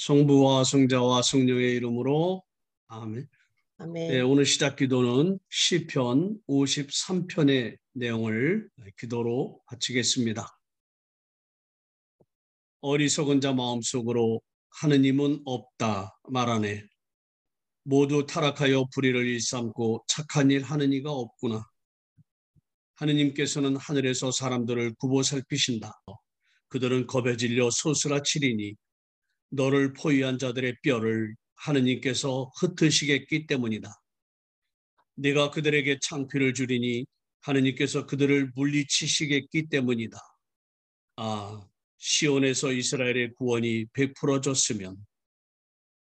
성부와 성자와 성령의 이름으로 아멘. 네, 아멘. 오늘 시작 기도는 시편 53편의 내용을 기도로 바치겠습니다. 어리석은 자 마음속으로 하느님은 없다 말하네. 모두 타락하여 불의를 일삼고 착한 일 하는 이가 없구나. 하느님께서는 하늘에서 사람들을 굽어 살피신다. 그들은 겁에 질려 소스라치리니 너를 포위한 자들의 뼈를 하느님께서 흩으시겠기 때문이다. 네가 그들에게 창피를 주리니 하느님께서 그들을 물리치시겠기 때문이다. 아, 시온에서 이스라엘의 구원이 베풀어졌으면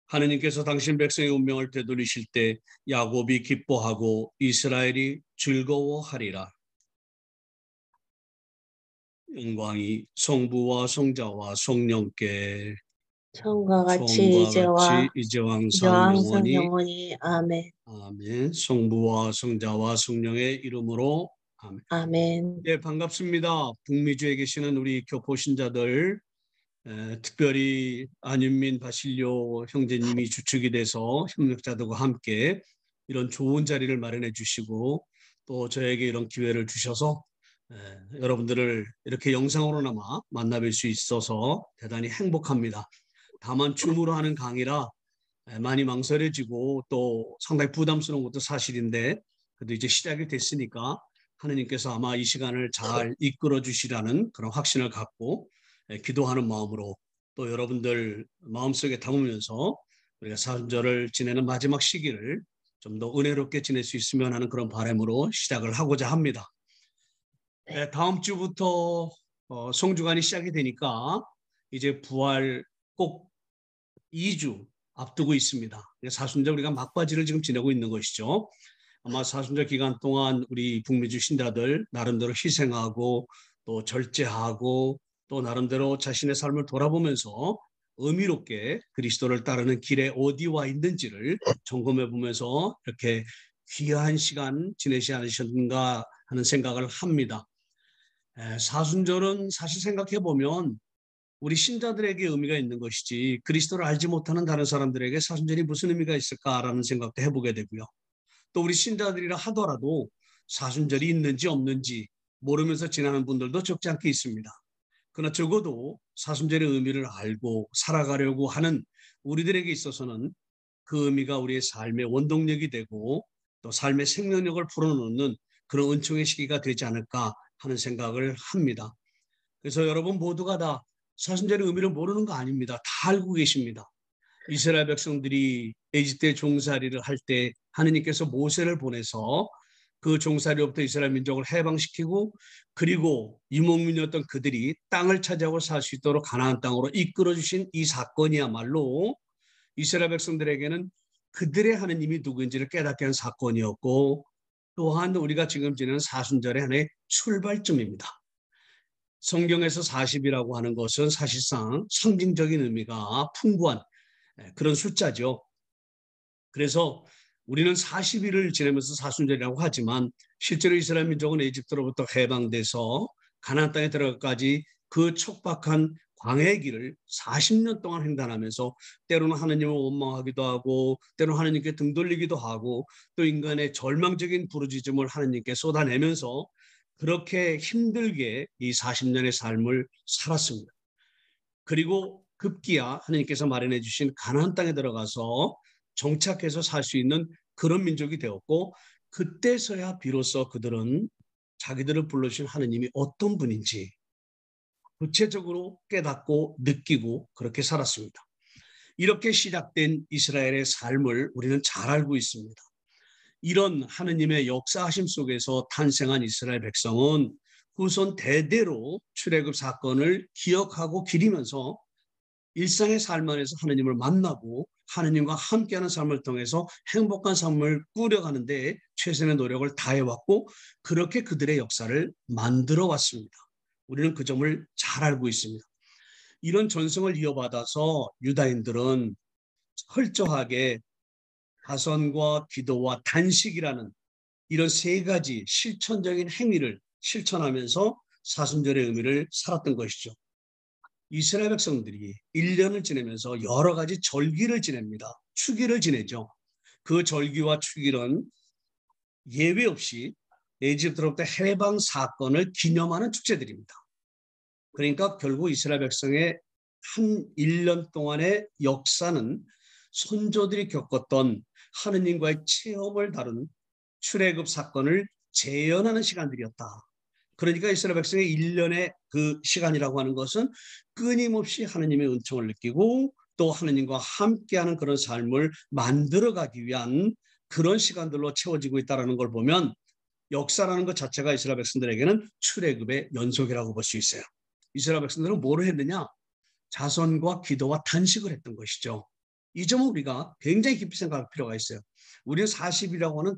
하느님께서 당신 백성의 운명을 되돌리실 때 야곱이 기뻐하고 이스라엘이 즐거워하리라. 영광이 성부와 성자와 성령께 처음과 같이 처음과 같이 이제와 항상 항상 영원히 영원히. 아멘. 아멘. 성부와 성자와 성령의 이름으로 아멘. 아멘. 네, 반갑습니다. 북미주에 계시는 우리 교포신자들, 특별히 안윤민 바실료 형제님이 주축이 돼서 협력자들과 함께 이런 좋은 자리를 마련해 주시고 또 저에게 이런 기회를 주셔서 여러분들을 이렇게 영상으로나마 만나뵐 수 있어서 대단히 행복합니다. 다만 줌으로 하는 강의라 많이 망설여지고 또 상당히 부담스러운 것도 사실인데 그래도 이제 시작이 됐으니까 하느님께서 아마 이 시간을 잘 이끌어 주시라는 그런 확신을 갖고 기도하는 마음으로 또 여러분들 마음속에 담으면서 우리가 사순절을 지내는 마지막 시기를 좀 더 은혜롭게 지낼 수 있으면 하는 그런 바람으로 시작을 하고자 합니다. 네, 다음 주부터 성주간이 시작이 되니까 이제 부활 꼭 2주 앞두고 있습니다. 사순절 우리가 막바지를 지금 지내고 있는 것이죠. 아마 사순절 기간 동안 우리 북미주 신자들 나름대로 희생하고 또 절제하고 또 나름대로 자신의 삶을 돌아보면서 의미롭게 그리스도를 따르는 길에 어디 와 있는지를 점검해 보면서 이렇게 귀한 시간 지내지 않으셨는가 하는 생각을 합니다. 사순절은 사실 생각해 보면 우리 신자들에게 의미가 있는 것이지 그리스도를 알지 못하는 다른 사람들에게 사순절이 무슨 의미가 있을까라는 생각도 해보게 되고요. 또 우리 신자들이라 하더라도 사순절이 있는지 없는지 모르면서 지나는 분들도 적지 않게 있습니다. 그러나 적어도 사순절의 의미를 알고 살아가려고 하는 우리들에게 있어서는 그 의미가 우리의 삶의 원동력이 되고 또 삶의 생명력을 불어넣는 그런 은총의 시기가 되지 않을까 하는 생각을 합니다. 그래서 여러분 모두가 다 사순절의 의미를 모르는 거 아닙니다. 다 알고 계십니다. 이스라엘 백성들이 에집트의 종살이를 할 때 하느님께서 모세를 보내서 그 종살이로부터 이스라엘 민족을 해방시키고 그리고 유목민이었던 그들이 땅을 차지하고 살 수 있도록 가나안 땅으로 이끌어 주신 이 사건이야말로 이스라엘 백성들에게는 그들의 하느님이 누구인지를 깨닫게 한 사건이었고 또한 우리가 지금 지내는 사순절의 하나의 출발점입니다. 성경에서 40이라고 하는 것은 사실상 상징적인 의미가 풍부한 그런 숫자죠. 그래서 우리는 40일을 지내면서 사순절이라고 하지만 실제로 이스라엘 민족은 에집트로부터 해방돼서 가나안 땅에 들어가기까지 그 척박한 광야의 길을 40년 동안 횡단하면서 때로는 하나님을 원망하기도 하고 때로는 하나님께 등 돌리기도 하고 또 인간의 절망적인 부르짖음을 하나님께 쏟아내면서 그렇게 힘들게 이 40년의 삶을 살았습니다. 그리고 급기야 하나님께서 마련해 주신 가나안 땅에 들어가서 정착해서 살 수 있는 그런 민족이 되었고 그때서야 비로소 그들은 자기들을 불러주신 하나님이 어떤 분인지 구체적으로 깨닫고 느끼고 그렇게 살았습니다. 이렇게 시작된 이스라엘의 삶을 우리는 잘 알고 있습니다. 이런 하느님의 역사하심 속에서 탄생한 이스라엘 백성은 후손 대대로 출애굽 사건을 기억하고 기리면서 일상의 삶 안에서 하느님을 만나고 하느님과 함께하는 삶을 통해서 행복한 삶을 꾸려가는데 최선의 노력을 다해왔고 그렇게 그들의 역사를 만들어 왔습니다. 우리는 그 점을 잘 알고 있습니다. 이런 전승을 이어받아서 유다인들은 철저하게 가선과 기도와 단식이라는 이런 세 가지 실천적인 행위를 실천하면서 사순절의 의미를 살았던 것이죠. 이스라엘 백성들이 1년을 지내면서 여러 가지 절기를 지냅니다. 축일을 지내죠. 그 절기와 축일은 예외 없이 에집트로부터 해방 사건을 기념하는 축제들입니다. 그러니까 결국 이스라엘 백성의 한 1년 동안의 역사는 선조들이 겪었던 하느님과의 체험을 다룬 출애굽 사건을 재현하는 시간들이었다. 그러니까 이스라엘 백성의 1년의 그 시간이라고 하는 것은 끊임없이 하느님의 은총을 느끼고 또 하느님과 함께하는 그런 삶을 만들어가기 위한 그런 시간들로 채워지고 있다는 걸 보면 역사라는 것 자체가 이스라엘 백성들에게는 출애굽의 연속이라고 볼 수 있어요. 이스라엘 백성들은 뭐를 했느냐? 자선과 기도와 단식을 했던 것이죠. 이 점은 우리가 굉장히 깊이 생각할 필요가 있어요. 우리는 40일이라고 하는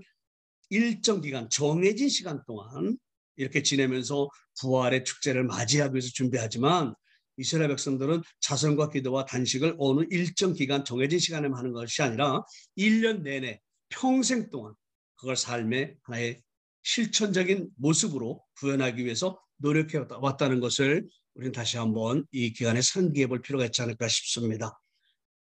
일정 기간, 정해진 시간 동안 이렇게 지내면서 부활의 축제를 맞이하기 위해서 준비하지만 이스라엘 백성들은 자선과 기도와 단식을 어느 일정 기간 정해진 시간에만 하는 것이 아니라 1년 내내 평생 동안 그걸 삶의 하나의 실천적인 모습으로 구현하기 위해서 노력해 왔다는 것을 우리는 다시 한번 이 기간에 상기해 볼 필요가 있지 않을까 싶습니다.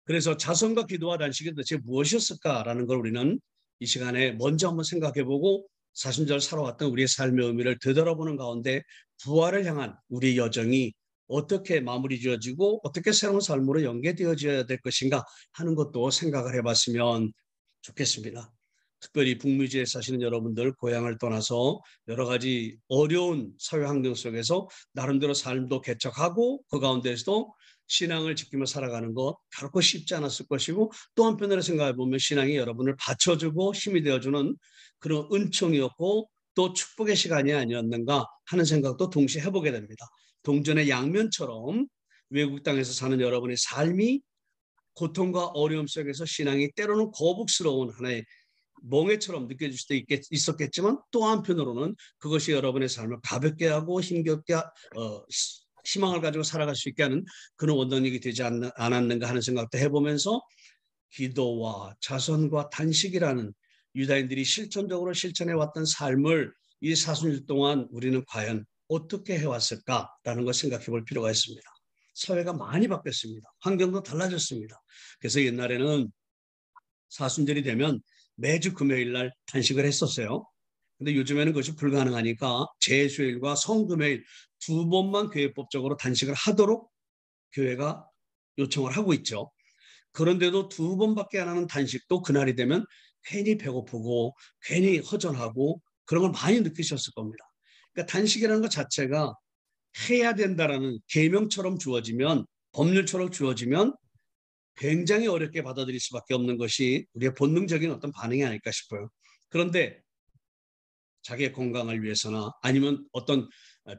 그래서 자선과 기도와 단식이 도대체 무엇이었을까라는 걸 우리는 이 시간에 먼저 한번 생각해 보고 사순절 살아왔던 우리의 삶의 의미를 되돌아보는 가운데 부활을 향한 우리의 여정이 어떻게 마무리 지어지고 어떻게 새로운 삶으로 연계되어져야 될 것인가 하는 것도 생각을 해봤으면 좋겠습니다. 특별히 북미주에 사시는 여러분들 고향을 떠나서 여러 가지 어려운 사회 환경 속에서 나름대로 삶도 개척하고 그 가운데서도 신앙을 지키며 살아가는 것 결코 쉽지 않았을 것이고 또 한편으로 생각해 보면 신앙이 여러분을 받쳐주고 힘이 되어주는 그런 은총이었고 또 축복의 시간이 아니었는가 하는 생각도 동시에 해보게 됩니다. 동전의 양면처럼 외국 땅에서 사는 여러분의 삶이 고통과 어려움 속에서 신앙이 때로는 거북스러운 하나의 멍해처럼 느껴질 수도 있었겠지만 또 한편으로는 그것이 여러분의 삶을 가볍게 하고 힘겹게 희망을 가지고 살아갈 수 있게 하는 그런 원동력이 되지 않았는가 하는 생각도 해보면서 기도와 자선과 단식이라는 유다인들이 실천적으로 실천해왔던 삶을 이 사순일 동안 우리는 과연 어떻게 해왔을까라는 걸 생각해 볼 필요가 있습니다. 사회가 많이 바뀌었습니다. 환경도 달라졌습니다. 그래서 옛날에는 사순절이 되면 매주 금요일 날 단식을 했었어요. 근데 요즘에는 그것이 불가능하니까 제수일과 성금요일 두 번만 교회법적으로 단식을 하도록 교회가 요청을 하고 있죠. 그런데도 두 번밖에 안 하는 단식도 그날이 되면 괜히 배고프고 괜히 허전하고 그런 걸 많이 느끼셨을 겁니다. 그러니까 단식이라는 것 자체가 해야 된다라는 계명처럼 주어지면 법률처럼 주어지면 굉장히 어렵게 받아들일 수밖에 없는 것이 우리의 본능적인 어떤 반응이 아닐까 싶어요. 그런데 자기의 건강을 위해서나 아니면 어떤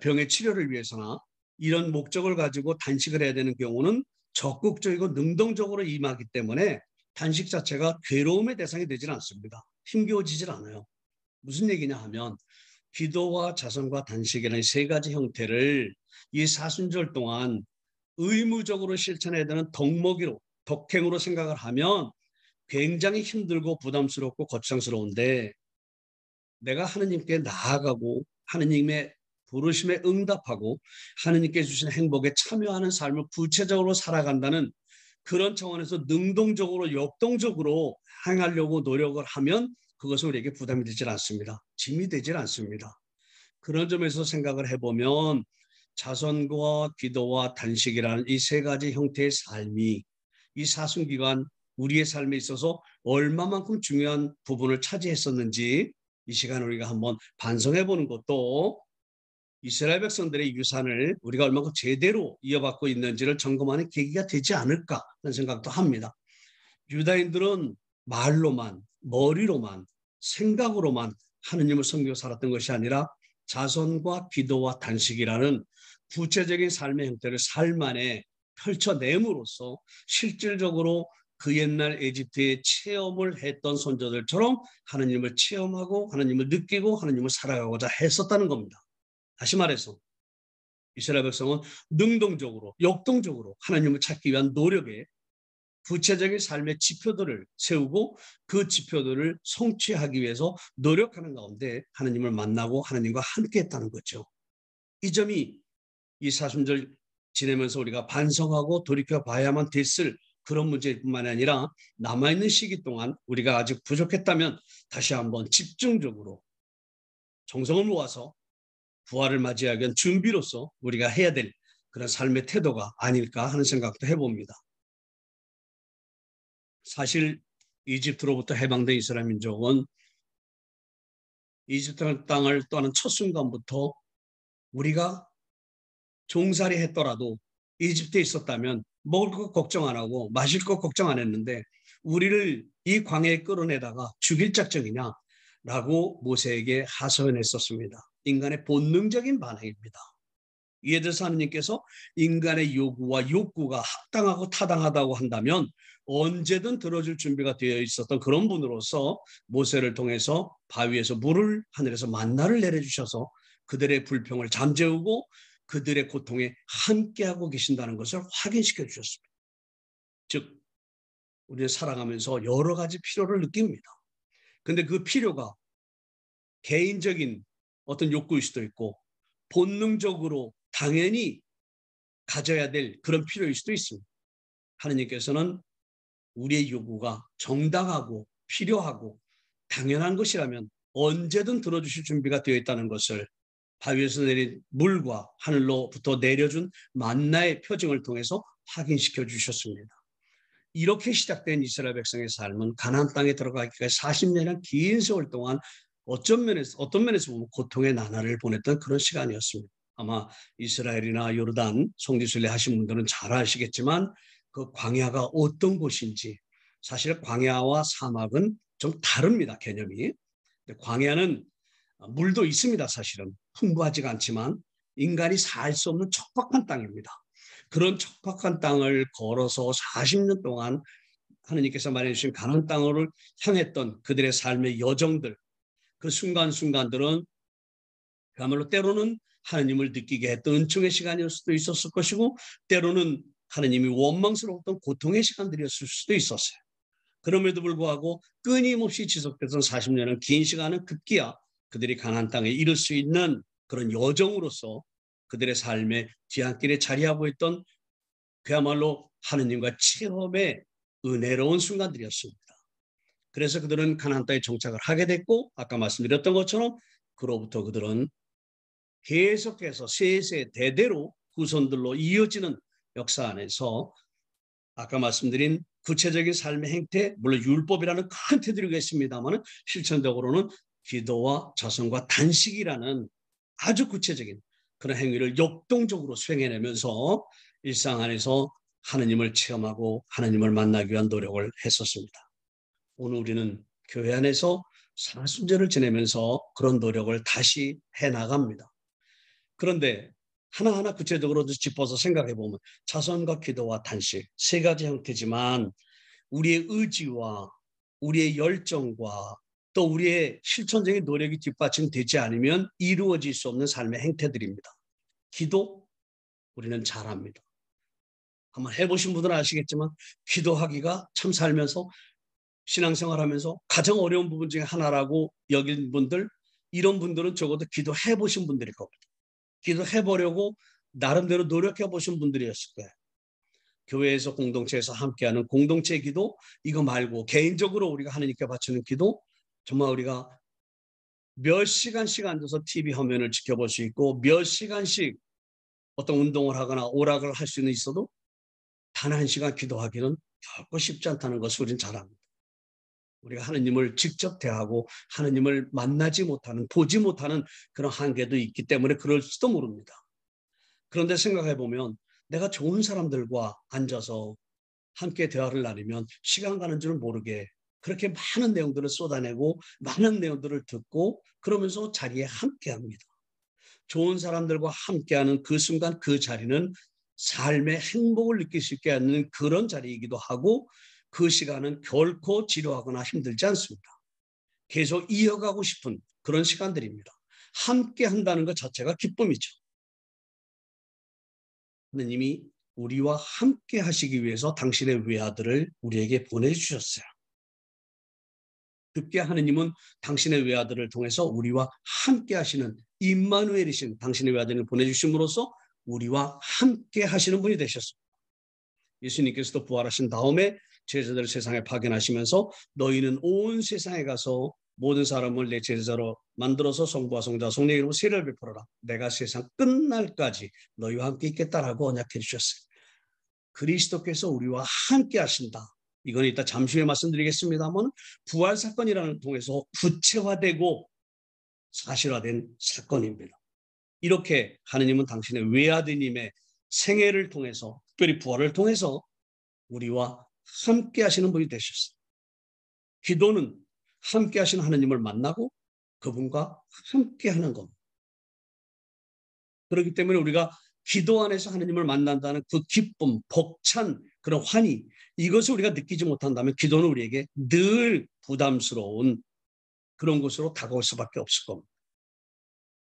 병의 치료를 위해서나 이런 목적을 가지고 단식을 해야 되는 경우는 적극적이고 능동적으로 임하기 때문에 단식 자체가 괴로움의 대상이 되질 않습니다. 힘겨워지질 않아요. 무슨 얘기냐 하면 기도와 자선과 단식이라는 세 가지 형태를 이 사순절 동안 의무적으로 실천해야 되는 덕목으로 덕행으로 생각을 하면 굉장히 힘들고 부담스럽고 거창스러운데 내가 하느님께 나아가고 하느님의 부르심에 응답하고 하느님께 주신 행복에 참여하는 삶을 구체적으로 살아간다는 그런 차원에서 능동적으로 역동적으로 행하려고 노력을 하면 그것은 우리에게 부담이 되질 않습니다. 짐이 되질 않습니다. 그런 점에서 생각을 해보면 자선과 기도와 단식이라는 이 세 가지 형태의 삶이 이 사순기간 우리의 삶에 있어서 얼마만큼 중요한 부분을 차지했었는지 이 시간 우리가 한번 반성해 보는 것도 이스라엘 백성들의 유산을 우리가 얼마큼 제대로 이어받고 있는지를 점검하는 계기가 되지 않을까 하는 생각도 합니다. 유다인들은 말로만 머리로만 생각으로만 하느님을 섬기고 살았던 것이 아니라 자선과 기도와 단식이라는 구체적인 삶의 형태를 삶 안에 펼쳐냄으로써 실질적으로 그 옛날 에집트의 체험을 했던 선조들처럼 하느님을 체험하고 하느님을 느끼고 하느님을 살아가고자 했었다는 겁니다. 다시 말해서 이스라엘 백성은 능동적으로 역동적으로 하나님을 찾기 위한 노력에 구체적인 삶의 지표들을 세우고 그 지표들을 성취하기 위해서 노력하는 가운데 하나님을 만나고 하나님과 함께 했다는 거죠. 이 점이 이 사순절 지내면서 우리가 반성하고 돌이켜 봐야만 됐을 그런 문제뿐만 아니라 남아있는 시기 동안 우리가 아직 부족했다면 다시 한번 집중적으로 정성을 모아서 부활을 맞이하기 위한 준비로서 우리가 해야 될 그런 삶의 태도가 아닐까 하는 생각도 해봅니다. 사실 이집트로부터 해방된 이스라엘 민족은 이집트 땅을 떠나는 첫 순간부터 우리가 종살이 했더라도 이집트에 있었다면 먹을 것 걱정 안 하고 마실 것 걱정 안 했는데 우리를 이 광야에 끌어내다가 죽일 작정이냐라고 모세에게 하소연했었습니다. 인간의 본능적인 반응입니다. 이에 대해서 하느님께서 인간의 요구와 욕구가 합당하고 타당하다고 한다면 언제든 들어줄 준비가 되어 있었던 그런 분으로서 모세를 통해서 바위에서 물을 하늘에서 만나를 내려주셔서 그들의 불평을 잠재우고 그들의 고통에 함께하고 계신다는 것을 확인시켜 주셨습니다. 즉 우리는 살아가면서 여러 가지 필요를 느낍니다. 그런데 그 필요가 개인적인 어떤 욕구일 수도 있고 본능적으로 당연히 가져야 될 그런 필요일 수도 있습니다. 하느님께서는 우리의 요구가 정당하고 필요하고 당연한 것이라면 언제든 들어주실 준비가 되어 있다는 것을 바위에서 내린 물과 하늘로부터 내려준 만나의 표징을 통해서 확인시켜 주셨습니다. 이렇게 시작된 이스라엘 백성의 삶은 가나안 땅에 들어가기까지 40년이란 긴 세월 동안 어떤 면에서 보면 고통의 나날을 보냈던 그런 시간이었습니다. 아마 이스라엘이나 요르단 성지순례 하신 분들은 잘 아시겠지만 그 광야가 어떤 곳인지 사실 광야와 사막은 좀 다릅니다. 개념이. 광야는 물도 있습니다. 사실은 풍부하지가 않지만 인간이 살 수 없는 척박한 땅입니다. 그런 척박한 땅을 걸어서 40년 동안 하느님께서 말해주신 가나안 땅을 향했던 그들의 삶의 여정들, 그 순간순간들은 그야말로 때로는 하느님을 느끼게 했던 은총의 시간일 수도 있었을 것이고 때로는 하느님이 원망스러웠던 고통의 시간들이었을 수도 있었어요. 그럼에도 불구하고 끊임없이 지속됐던 40년은 긴 시간은 급기야 그들이 가나안 땅에 이를 수 있는 그런 여정으로서 그들의 삶의 뒤안길에 자리하고 있던 그야말로 하느님과 체험의 은혜로운 순간들이었습니다. 그래서 그들은 가나안 땅에 정착을 하게 됐고 아까 말씀드렸던 것처럼 그로부터 그들은 계속해서 세세 대대로 후손들로 이어지는 역사 안에서 아까 말씀드린 구체적인 삶의 행태, 물론 율법이라는 큰 테두리가 있습니다만 실천적으로는 기도와 자성과 단식이라는 아주 구체적인 그런 행위를 역동적으로 수행해내면서 일상 안에서 하느님을 체험하고 하느님을 만나기 위한 노력을 했었습니다. 오늘 우리는 교회 안에서 사순절을 지내면서 그런 노력을 다시 해나갑니다. 그런데 하나하나 구체적으로 짚어서 생각해 보면 자선과 기도와 단식 세 가지 형태지만 우리의 의지와 우리의 열정과 또 우리의 실천적인 노력이 뒷받침되지 않으면 이루어질 수 없는 삶의 행태들입니다. 기도 우리는 잘합니다. 한번 해보신 분들은 아시겠지만 기도하기가 참 살면서 신앙생활하면서 가장 어려운 부분 중에 하나라고 여긴 분들 이런 분들은 적어도 기도해보신 분들일 겁니다. 기도해보려고 나름대로 노력해보신 분들이었을 거예요. 교회에서 공동체에서 함께하는 공동체 기도 이거 말고 개인적으로 우리가 하느님께 바치는 기도 정말 우리가 몇 시간씩 앉아서 TV 화면을 지켜볼 수 있고 몇 시간씩 어떤 운동을 하거나 오락을 할 수는 있어도 단 한 시간 기도하기는 결코 쉽지 않다는 것을 우리는 잘 압니다. 우리가 하느님을 직접 대하고 하느님을 만나지 못하는 보지 못하는 그런 한계도 있기 때문에 그럴지도 모릅니다. 그런데 생각해 보면 내가 좋은 사람들과 앉아서 함께 대화를 나누면 시간 가는 줄 모르게 그렇게 많은 내용들을 쏟아내고 많은 내용들을 듣고 그러면서 자리에 함께합니다. 좋은 사람들과 함께하는 그 순간 그 자리는 삶의 행복을 느낄 수 있게 하는 그런 자리이기도 하고 그 시간은 결코 지루하거나 힘들지 않습니다. 계속 이어가고 싶은 그런 시간들입니다. 함께 한다는 것 자체가 기쁨이죠. 하느님이 우리와 함께 하시기 위해서 당신의 외아들을 우리에게 보내주셨어요. 급게 하느님은 당신의 외아들을 통해서 우리와 함께 하시는 임마누엘이신 당신의 외아들을 보내주심으로써 우리와 함께 하시는 분이 되셨습니다. 예수님께서도 부활하신 다음에 제자들을 세상에 파견하시면서 너희는 온 세상에 가서 모든 사람을 내 제자로 만들어서 성부와 성자 성령의 이름으로 세례를 베풀어라. 내가 세상 끝날까지 너희와 함께 있겠다라고 언약해 주셨어요. 그리스도께서 우리와 함께 하신다. 이건 이따 잠시 후에 말씀드리겠습니다만 부활 사건이라는 통해서 구체화되고 사실화된 사건입니다. 이렇게 하느님은 당신의 외아드님의 생애를 통해서 특별히 부활을 통해서 우리와 함께 하시는 분이 되셨어요. 기도는 함께 하시는 하느님을 만나고 그분과 함께 하는 겁니다. 그렇기 때문에 우리가 기도 안에서 하느님을 만난다는 그 기쁨, 벅찬 그런 환희, 이것을 우리가 느끼지 못한다면 기도는 우리에게 늘 부담스러운 그런 것으로 다가올 수밖에 없을 겁니다.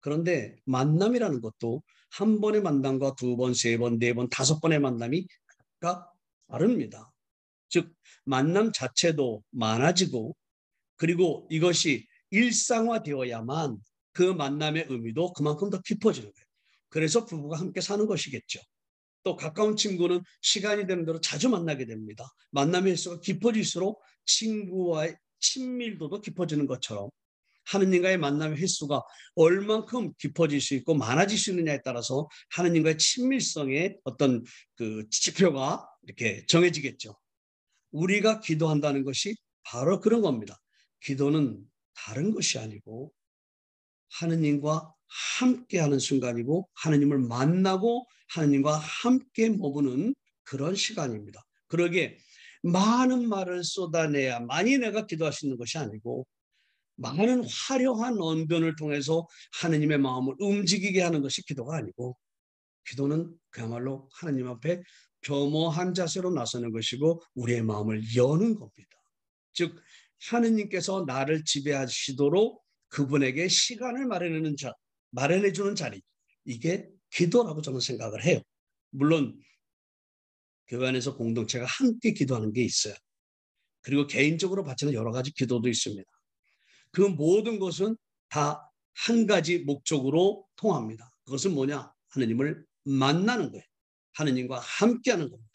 그런데 만남이라는 것도 한 번의 만남과 두 번, 세 번, 네 번, 다섯 번의 만남이 각각 다릅니다. 즉 만남 자체도 많아지고 그리고 이것이 일상화되어야만 그 만남의 의미도 그만큼 더 깊어지는 거예요. 그래서 부부가 함께 사는 것이겠죠. 또 가까운 친구는 시간이 되는 대로 자주 만나게 됩니다. 만남의 횟수가 깊어질수록 친구와의 친밀도도 깊어지는 것처럼 하느님과의 만남의 횟수가 얼만큼 깊어질 수 있고 많아질 수 있느냐에 따라서 하느님과의 친밀성의 어떤 그 지표가 이렇게 정해지겠죠. 우리가 기도한다는 것이 바로 그런 겁니다. 기도는 다른 것이 아니고 하느님과 함께하는 순간이고 하느님을 만나고 하느님과 함께 머무는 그런 시간입니다. 그러기에 많은 말을 쏟아내야만이 내가 기도할 수 있는 것이 아니고 많은 화려한 언변을 통해서 하느님의 마음을 움직이게 하는 것이 기도가 아니고 기도는 그야말로 하느님 앞에 겸허한 자세로 나서는 것이고 우리의 마음을 여는 겁니다. 즉 하느님께서 나를 지배하시도록 그분에게 시간을 마련해 주는 자리, 이게 기도라고 저는 생각을 해요. 물론 교회 안에서 공동체가 함께 기도하는 게 있어요. 그리고 개인적으로 바치는 여러 가지 기도도 있습니다. 그 모든 것은 다 한 가지 목적으로 통합니다. 그것은 뭐냐? 하느님을 만나는 거예요. 하느님과 함께하는 겁니다.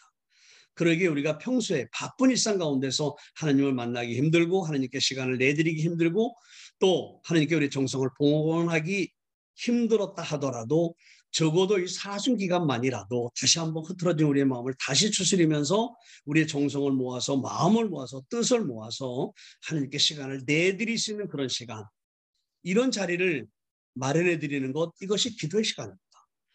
그러기에 우리가 평소에 바쁜 일상 가운데서 하나님을 만나기 힘들고 하나님께 시간을 내드리기 힘들고 또 하나님께 우리의 정성을 봉헌하기 힘들었다 하더라도 적어도 이 사순 기간만이라도 다시 한번 흐트러진 우리의 마음을 다시 추스리면서 우리의 정성을 모아서 마음을 모아서 뜻을 모아서 하나님께 시간을 내드릴 수 있는 그런 시간, 이런 자리를 마련해 드리는 것, 이것이 기도의 시간입니다.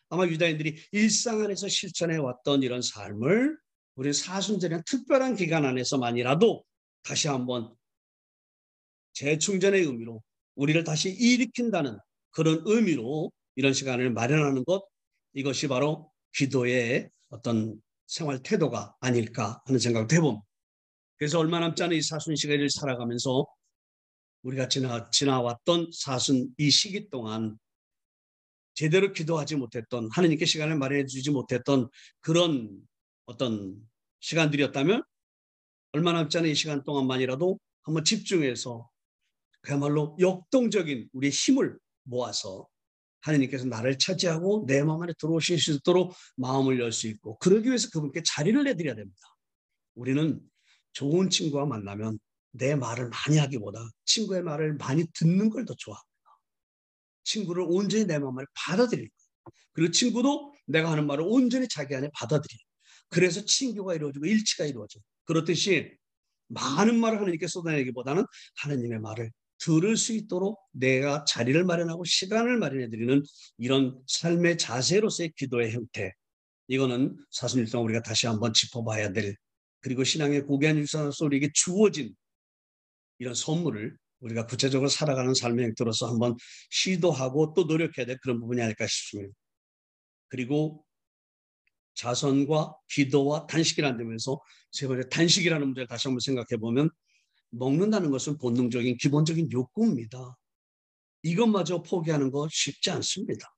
아마 유다인들이 일상 안에서 실천해 왔던 이런 삶을 우리 사순절이나 특별한 기간 안에서만이라도 다시 한번 재충전의 의미로 우리를 다시 일으킨다는 그런 의미로 이런 시간을 마련하는 것, 이것이 바로 기도의 어떤 생활 태도가 아닐까 하는 생각도 해봅니다. 그래서 얼마 남지 않은 이 사순 시간을 살아가면서 우리가 지나왔던 사순 이 시기 동안 제대로 기도하지 못했던, 하느님께 시간을 마련해 주지 못했던 그런 어떤 시간들이었다면 얼마 남지 않은 이 시간 동안만이라도 한번 집중해서 그야말로 역동적인 우리의 힘을 모아서 하느님께서 나를 차지하고 내 마음 안에 들어오실 수 있도록 마음을 열 수 있고, 그러기 위해서 그분께 자리를 내드려야 됩니다. 우리는 좋은 친구와 만나면 내 말을 많이 하기보다 친구의 말을 많이 듣는 걸 더 좋아합니다. 친구를 온전히 내 마음을 받아들일 거예요. 그리고 친구도 내가 하는 말을 온전히 자기 안에 받아들여요. 그래서 친교가 이루어지고 일치가 이루어져요. 그렇듯이 많은 말을 하느님께 쏟아내기보다는 하느님의 말을 들을 수 있도록 내가 자리를 마련하고 시간을 마련해드리는 이런 삶의 자세로서의 기도의 형태, 이거는 사순일 동안 우리가 다시 한번 짚어봐야 될, 그리고 신앙의 고귀한 유산으로서 우리에게 주어진 이런 선물을 우리가 구체적으로 살아가는 삶의 형태로서 한번 시도하고 또 노력해야 될 그런 부분이 아닐까 싶습니다. 그리고 자선과 기도와 단식이라는 데면서 세 번째 단식이라는 문제를 다시 한번 생각해 보면, 먹는다는 것은 본능적인 기본적인 욕구입니다. 이것마저 포기하는 거 쉽지 않습니다.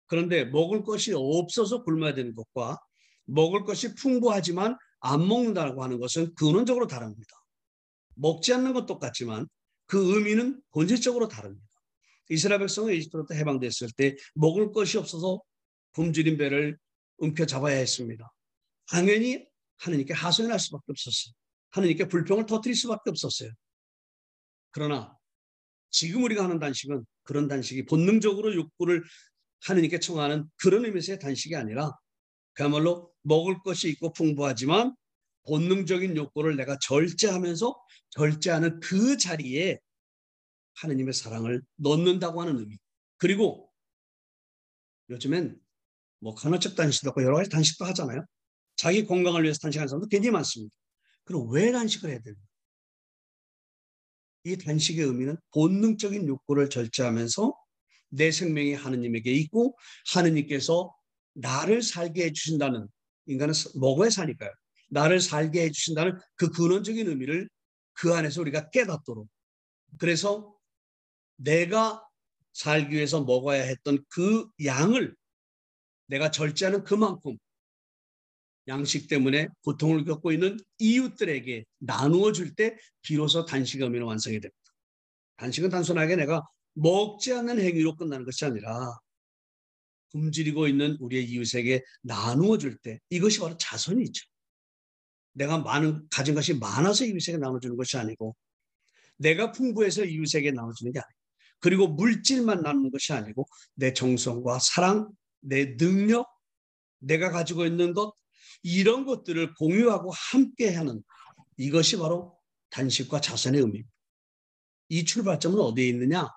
그런데 먹을 것이 없어서 굶어야 되는 것과 먹을 것이 풍부하지만 안 먹는다고 하는 것은 근원적으로 다릅니다. 먹지 않는 건 똑같지만 그 의미는 본질적으로 다릅니다. 이스라엘 백성은 이집트로부터 해방됐을 때 먹을 것이 없어서 굶주린 배를 움켜잡아야 했습니다. 당연히 하느님께 하소연할 수밖에 없었어요. 하느님께 불평을 터뜨릴 수밖에 없었어요. 그러나 지금 우리가 하는 단식은 그런 단식이 본능적으로 욕구를 하느님께 청하는 그런 의미에서의 단식이 아니라 그야말로 먹을 것이 있고 풍부하지만 본능적인 욕구를 내가 절제하면서 절제하는 그 자리에 하느님의 사랑을 넣는다고 하는 의미. 그리고 요즘엔 뭐 간헐적 단식도 하고 여러 가지 단식도 하잖아요. 자기 건강을 위해서 단식하는 사람도 굉장히 많습니다. 그럼 왜 단식을 해야 되는가? 이 단식의 의미는 본능적인 욕구를 절제하면서 내 생명이 하느님에게 있고 하느님께서 나를 살게 해주신다는, 인간은 먹어야 사니까요. 나를 살게 해주신다는 그 근원적인 의미를 그 안에서 우리가 깨닫도록, 그래서 내가 살기 위해서 먹어야 했던 그 양을 내가 절제하는 그만큼 양식 때문에 고통을 겪고 있는 이웃들에게 나누어 줄 때 비로소 단식의 의미는 완성이 됩니다. 단식은 단순하게 내가 먹지 않는 행위로 끝나는 것이 아니라 굶주리고 있는 우리의 이웃에게 나누어 줄 때 이것이 바로 자선이죠. 내가 가진 것이 많아서 이웃에게 나눠주는 것이 아니고 내가 풍부해서 이웃에게 나눠주는 게 아니고 그리고 물질만 나누는 것이 아니고 내 정성과 사랑, 내 능력, 내가 가지고 있는 것 이런 것들을 공유하고 함께하는 이것이 바로 단식과 자선의 의미입니다. 이 출발점은 어디에 있느냐?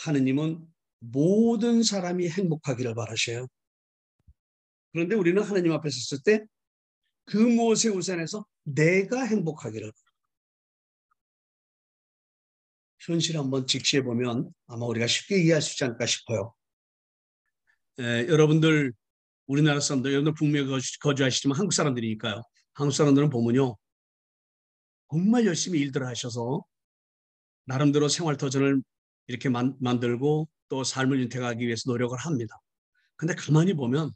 하느님은 모든 사람이 행복하기를 바라셔요. 그런데 우리는 하느님 앞에 섰을 때 그 무엇의 우선에서 내가 행복하기를 현실 한번 직시해 보면 아마 우리가 쉽게 이해할 수 있지 않을까 싶어요. 여러분들 우리나라 사람들, 여러분들 북미에 거주하시지만 한국 사람들이니까요. 한국 사람들은 보면요. 정말 열심히 일들을 하셔서 나름대로 생활터전을 이렇게 만들고 또 삶을 윤택하기 위해서 노력을 합니다. 근데 가만히 보면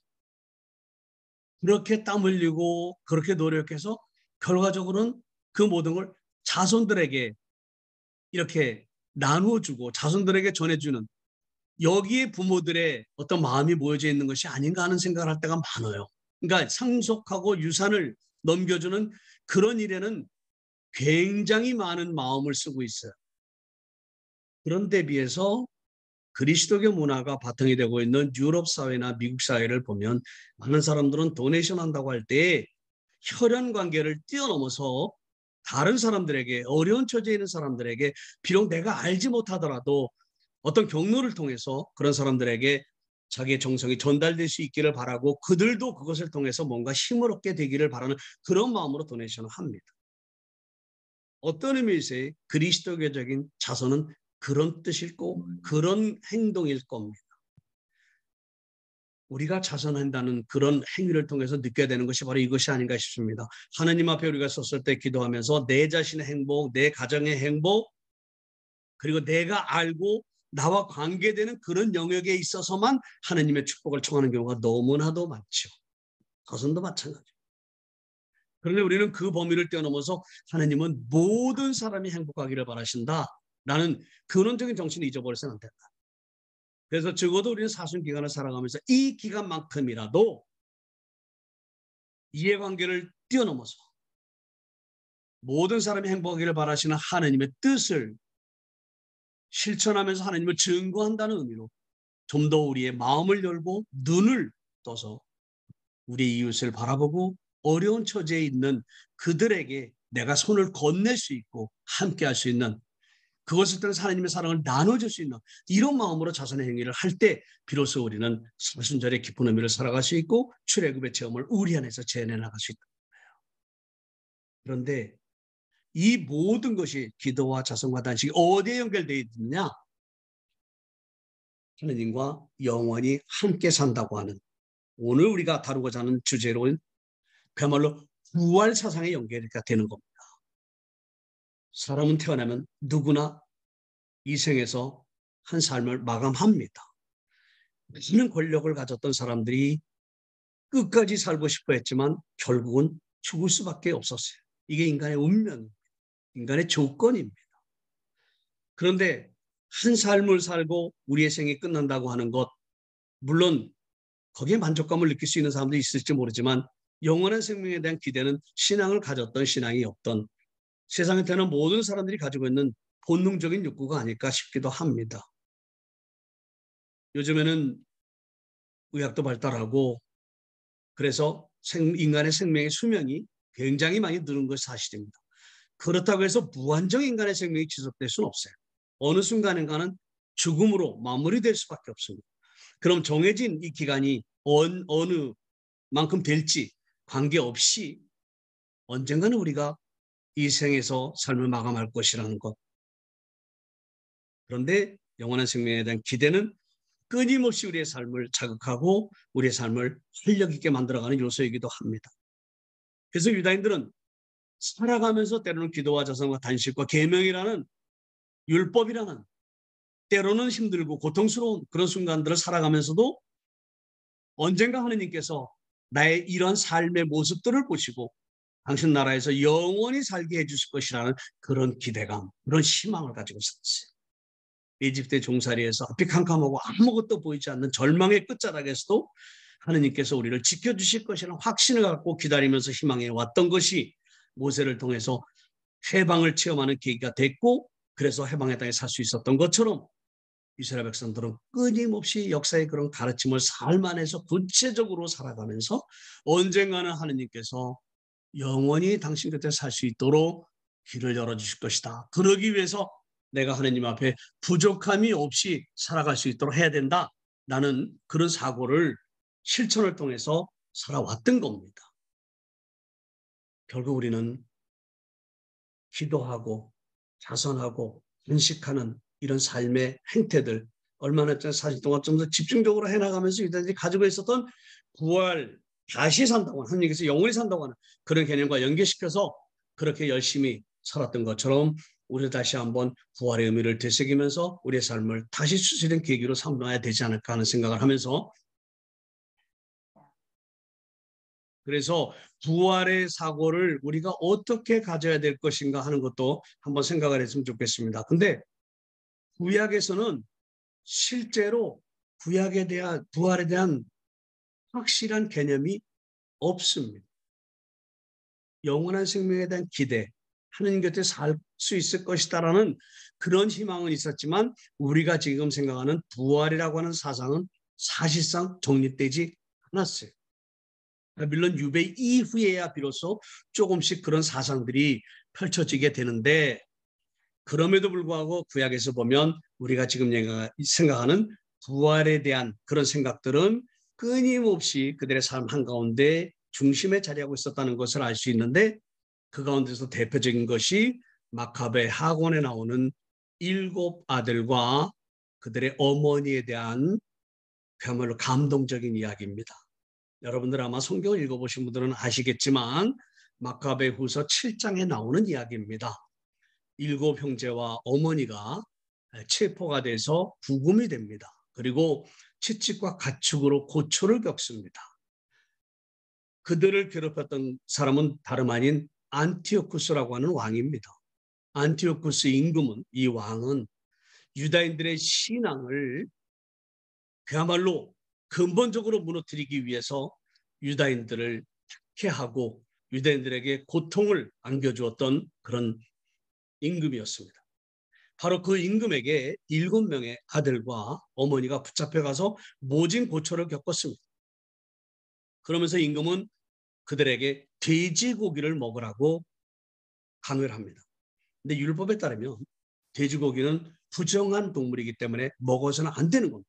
그렇게 땀 흘리고 그렇게 노력해서 결과적으로는 그 모든 걸 자손들에게 이렇게 나누어주고 자손들에게 전해주는 여기에 부모들의 어떤 마음이 모여져 있는 것이 아닌가 하는 생각을 할 때가 많아요. 그러니까 상속하고 유산을 넘겨주는 그런 일에는 굉장히 많은 마음을 쓰고 있어요. 그런데 비해서 그리스도교 문화가 바탕이 되고 있는 유럽 사회나 미국 사회를 보면 많은 사람들은 도네이션 한다고 할 때 혈연 관계를 뛰어넘어서 다른 사람들에게 어려운 처지에 있는 사람들에게 비록 내가 알지 못하더라도 어떤 경로를 통해서 그런 사람들에게 자기의 정성이 전달될 수 있기를 바라고 그들도 그것을 통해서 뭔가 힘을 얻게 되기를 바라는 그런 마음으로 도네이션을 합니다. 어떤 의미에서의 그리스도교적인 자선은 그런 뜻일고 그런 행동일 겁니다. 우리가 자선한다는 그런 행위를 통해서 느껴야 되는 것이 바로 이것이 아닌가 싶습니다. 하나님 앞에 우리가 섰을 때 기도하면서 내 자신의 행복, 내 가정의 행복, 그리고 내가 알고 나와 관계되는 그런 영역에 있어서만 하나님의 축복을 청하는 경우가 너무나도 많죠. 자선도 마찬가지죠. 그런데 우리는 그 범위를 뛰어넘어서 하나님은 모든 사람이 행복하기를 바라신다. 라는 근원적인 정신을 잊어버려서는 안 된다. 그래서 적어도 우리는 사순기간을 살아가면서 이 기간만큼이라도 이해관계를 뛰어넘어서 모든 사람이 행복하기를 바라시는 하나님의 뜻을 실천하면서 하나님을 증거한다는 의미로 좀 더 우리의 마음을 열고 눈을 떠서 우리 이웃을 바라보고 어려운 처지에 있는 그들에게 내가 손을 건넬 수 있고 함께할 수 있는 그것을 통해서 하나님의 사랑을 나눠줄 수 있는 이런 마음으로 자선의 행위를 할 때 비로소 우리는 사순절의 깊은 의미를 살아갈 수 있고 출애굽의 체험을 우리 안에서 재현해 나갈 수 있다. 그런데 이 모든 것이 기도와 자선과 단식이 어디에 연결되어 있느냐? 하나님과 영원히 함께 산다고 하는 오늘 우리가 다루고자 하는 주제로는 그야말로 부활 사상의 연결이 되는 겁니다. 사람은 태어나면 누구나 이 생에서 한 삶을 마감합니다. 많은 권력을 가졌던 사람들이 끝까지 살고 싶어 했지만 결국은 죽을 수밖에 없었어요. 이게 인간의 운명입니다. 인간의 조건입니다. 그런데 한 삶을 살고 우리의 생이 끝난다고 하는 것, 물론 거기에 만족감을 느낄 수 있는 사람도 있을지 모르지만 영원한 생명에 대한 기대는 신앙을 가졌던 신앙이 없던 세상에 태어난 모든 사람들이 가지고 있는 본능적인 욕구가 아닐까 싶기도 합니다. 요즘에는 의학도 발달하고 그래서 인간의 생명의 수명이 굉장히 많이 늘은 것이 사실입니다. 그렇다고 해서 무한정 인간의 생명이 지속될 수는 없어요. 어느 순간인가는 죽음으로 마무리될 수밖에 없습니다. 그럼 정해진 이 기간이 어느 만큼 될지 관계없이 언젠가는 우리가 이 생에서 삶을 마감할 것이라는 것. 그런데 영원한 생명에 대한 기대는 끊임없이 우리의 삶을 자극하고 우리의 삶을 활력 있게 만들어가는 요소이기도 합니다. 그래서 유다인들은 살아가면서 때로는 기도와 자성과 단식과 계명이라는 율법이라는 때로는 힘들고 고통스러운 그런 순간들을 살아가면서도 언젠가 하느님께서 나의 이런 삶의 모습들을 보시고 당신 나라에서 영원히 살게 해주실 것이라는 그런 기대감, 그런 희망을 가지고 살았어요. 이집트의 종살이에서 앞이 캄캄하고 아무것도 보이지 않는 절망의 끝자락에서도 하느님께서 우리를 지켜주실 것이라는 확신을 갖고 기다리면서 희망해 왔던 것이 모세를 통해서 해방을 체험하는 계기가 됐고 그래서 해방의 땅에 살 수 있었던 것처럼 이스라엘 백성들은 끊임없이 역사의 그런 가르침을 삶 안에서 구체적으로 살아가면서 언젠가는 하느님께서 영원히 당신 곁에 살 수 있도록 길을 열어주실 것이다. 그러기 위해서 내가 하느님 앞에 부족함이 없이 살아갈 수 있도록 해야 된다. 나는 그런 사고를 실천을 통해서 살아왔던 겁니다. 결국 우리는 기도하고 자선하고 인식하는 이런 삶의 행태들 얼마나 40 동안 좀 더 집중적으로 해나가면서 이들이 가지고 있었던 부활 다시 산다고 하는 하나님께서 영원히 산다고 하는 그런 개념과 연계시켜서 그렇게 열심히 살았던 것처럼 우리 다시 한번 부활의 의미를 되새기면서 우리의 삶을 다시 추스리는 계기로 삼아야 되지 않을까 하는 생각을 하면서 그래서 부활의 사고를 우리가 어떻게 가져야 될 것인가 하는 것도 한번 생각을 했으면 좋겠습니다. 근데 구약에서는 실제로 구약에 대한 부활에 대한 확실한 개념이 없습니다. 영원한 생명에 대한 기대, 하느님 곁에 살 수 있을 것이다라는 그런 희망은 있었지만 우리가 지금 생각하는 부활이라고 하는 사상은 사실상 정립되지 않았어요. 바빌론 유배 이후에야 비로소 조금씩 그런 사상들이 펼쳐지게 되는데 그럼에도 불구하고 구약에서 보면 우리가 지금 생각하는 부활에 대한 그런 생각들은 끊임없이 그들의 삶 한가운데 중심에 자리하고 있었다는 것을 알 수 있는데 그 가운데서 대표적인 것이 마카베 하곤에 나오는 7 아들과 그들의 어머니에 대한 그야말로 감동적인 이야기입니다. 여러분들 아마 성경을 읽어보신 분들은 아시겠지만 마카베 후서 7장에 나오는 이야기입니다. 7 형제와 어머니가 체포가 돼서 구금이 됩니다. 그리고 채찍과 가축으로 고초를 겪습니다. 그들을 괴롭혔던 사람은 다름 아닌 안티오쿠스라고 하는 왕입니다. 안티오쿠스 임금은 이 왕은 유다인들의 신앙을 그야말로 근본적으로 무너뜨리기 위해서 유다인들을 박해하고 유다인들에게 고통을 안겨주었던 그런 임금이었습니다. 바로 그 임금에게 7명의 아들과 어머니가 붙잡혀가서 모진 고초를 겪었습니다. 그러면서 임금은 그들에게 돼지고기를 먹으라고 강요를 합니다. 근데 율법에 따르면 돼지고기는 부정한 동물이기 때문에 먹어서는 안 되는 겁니다.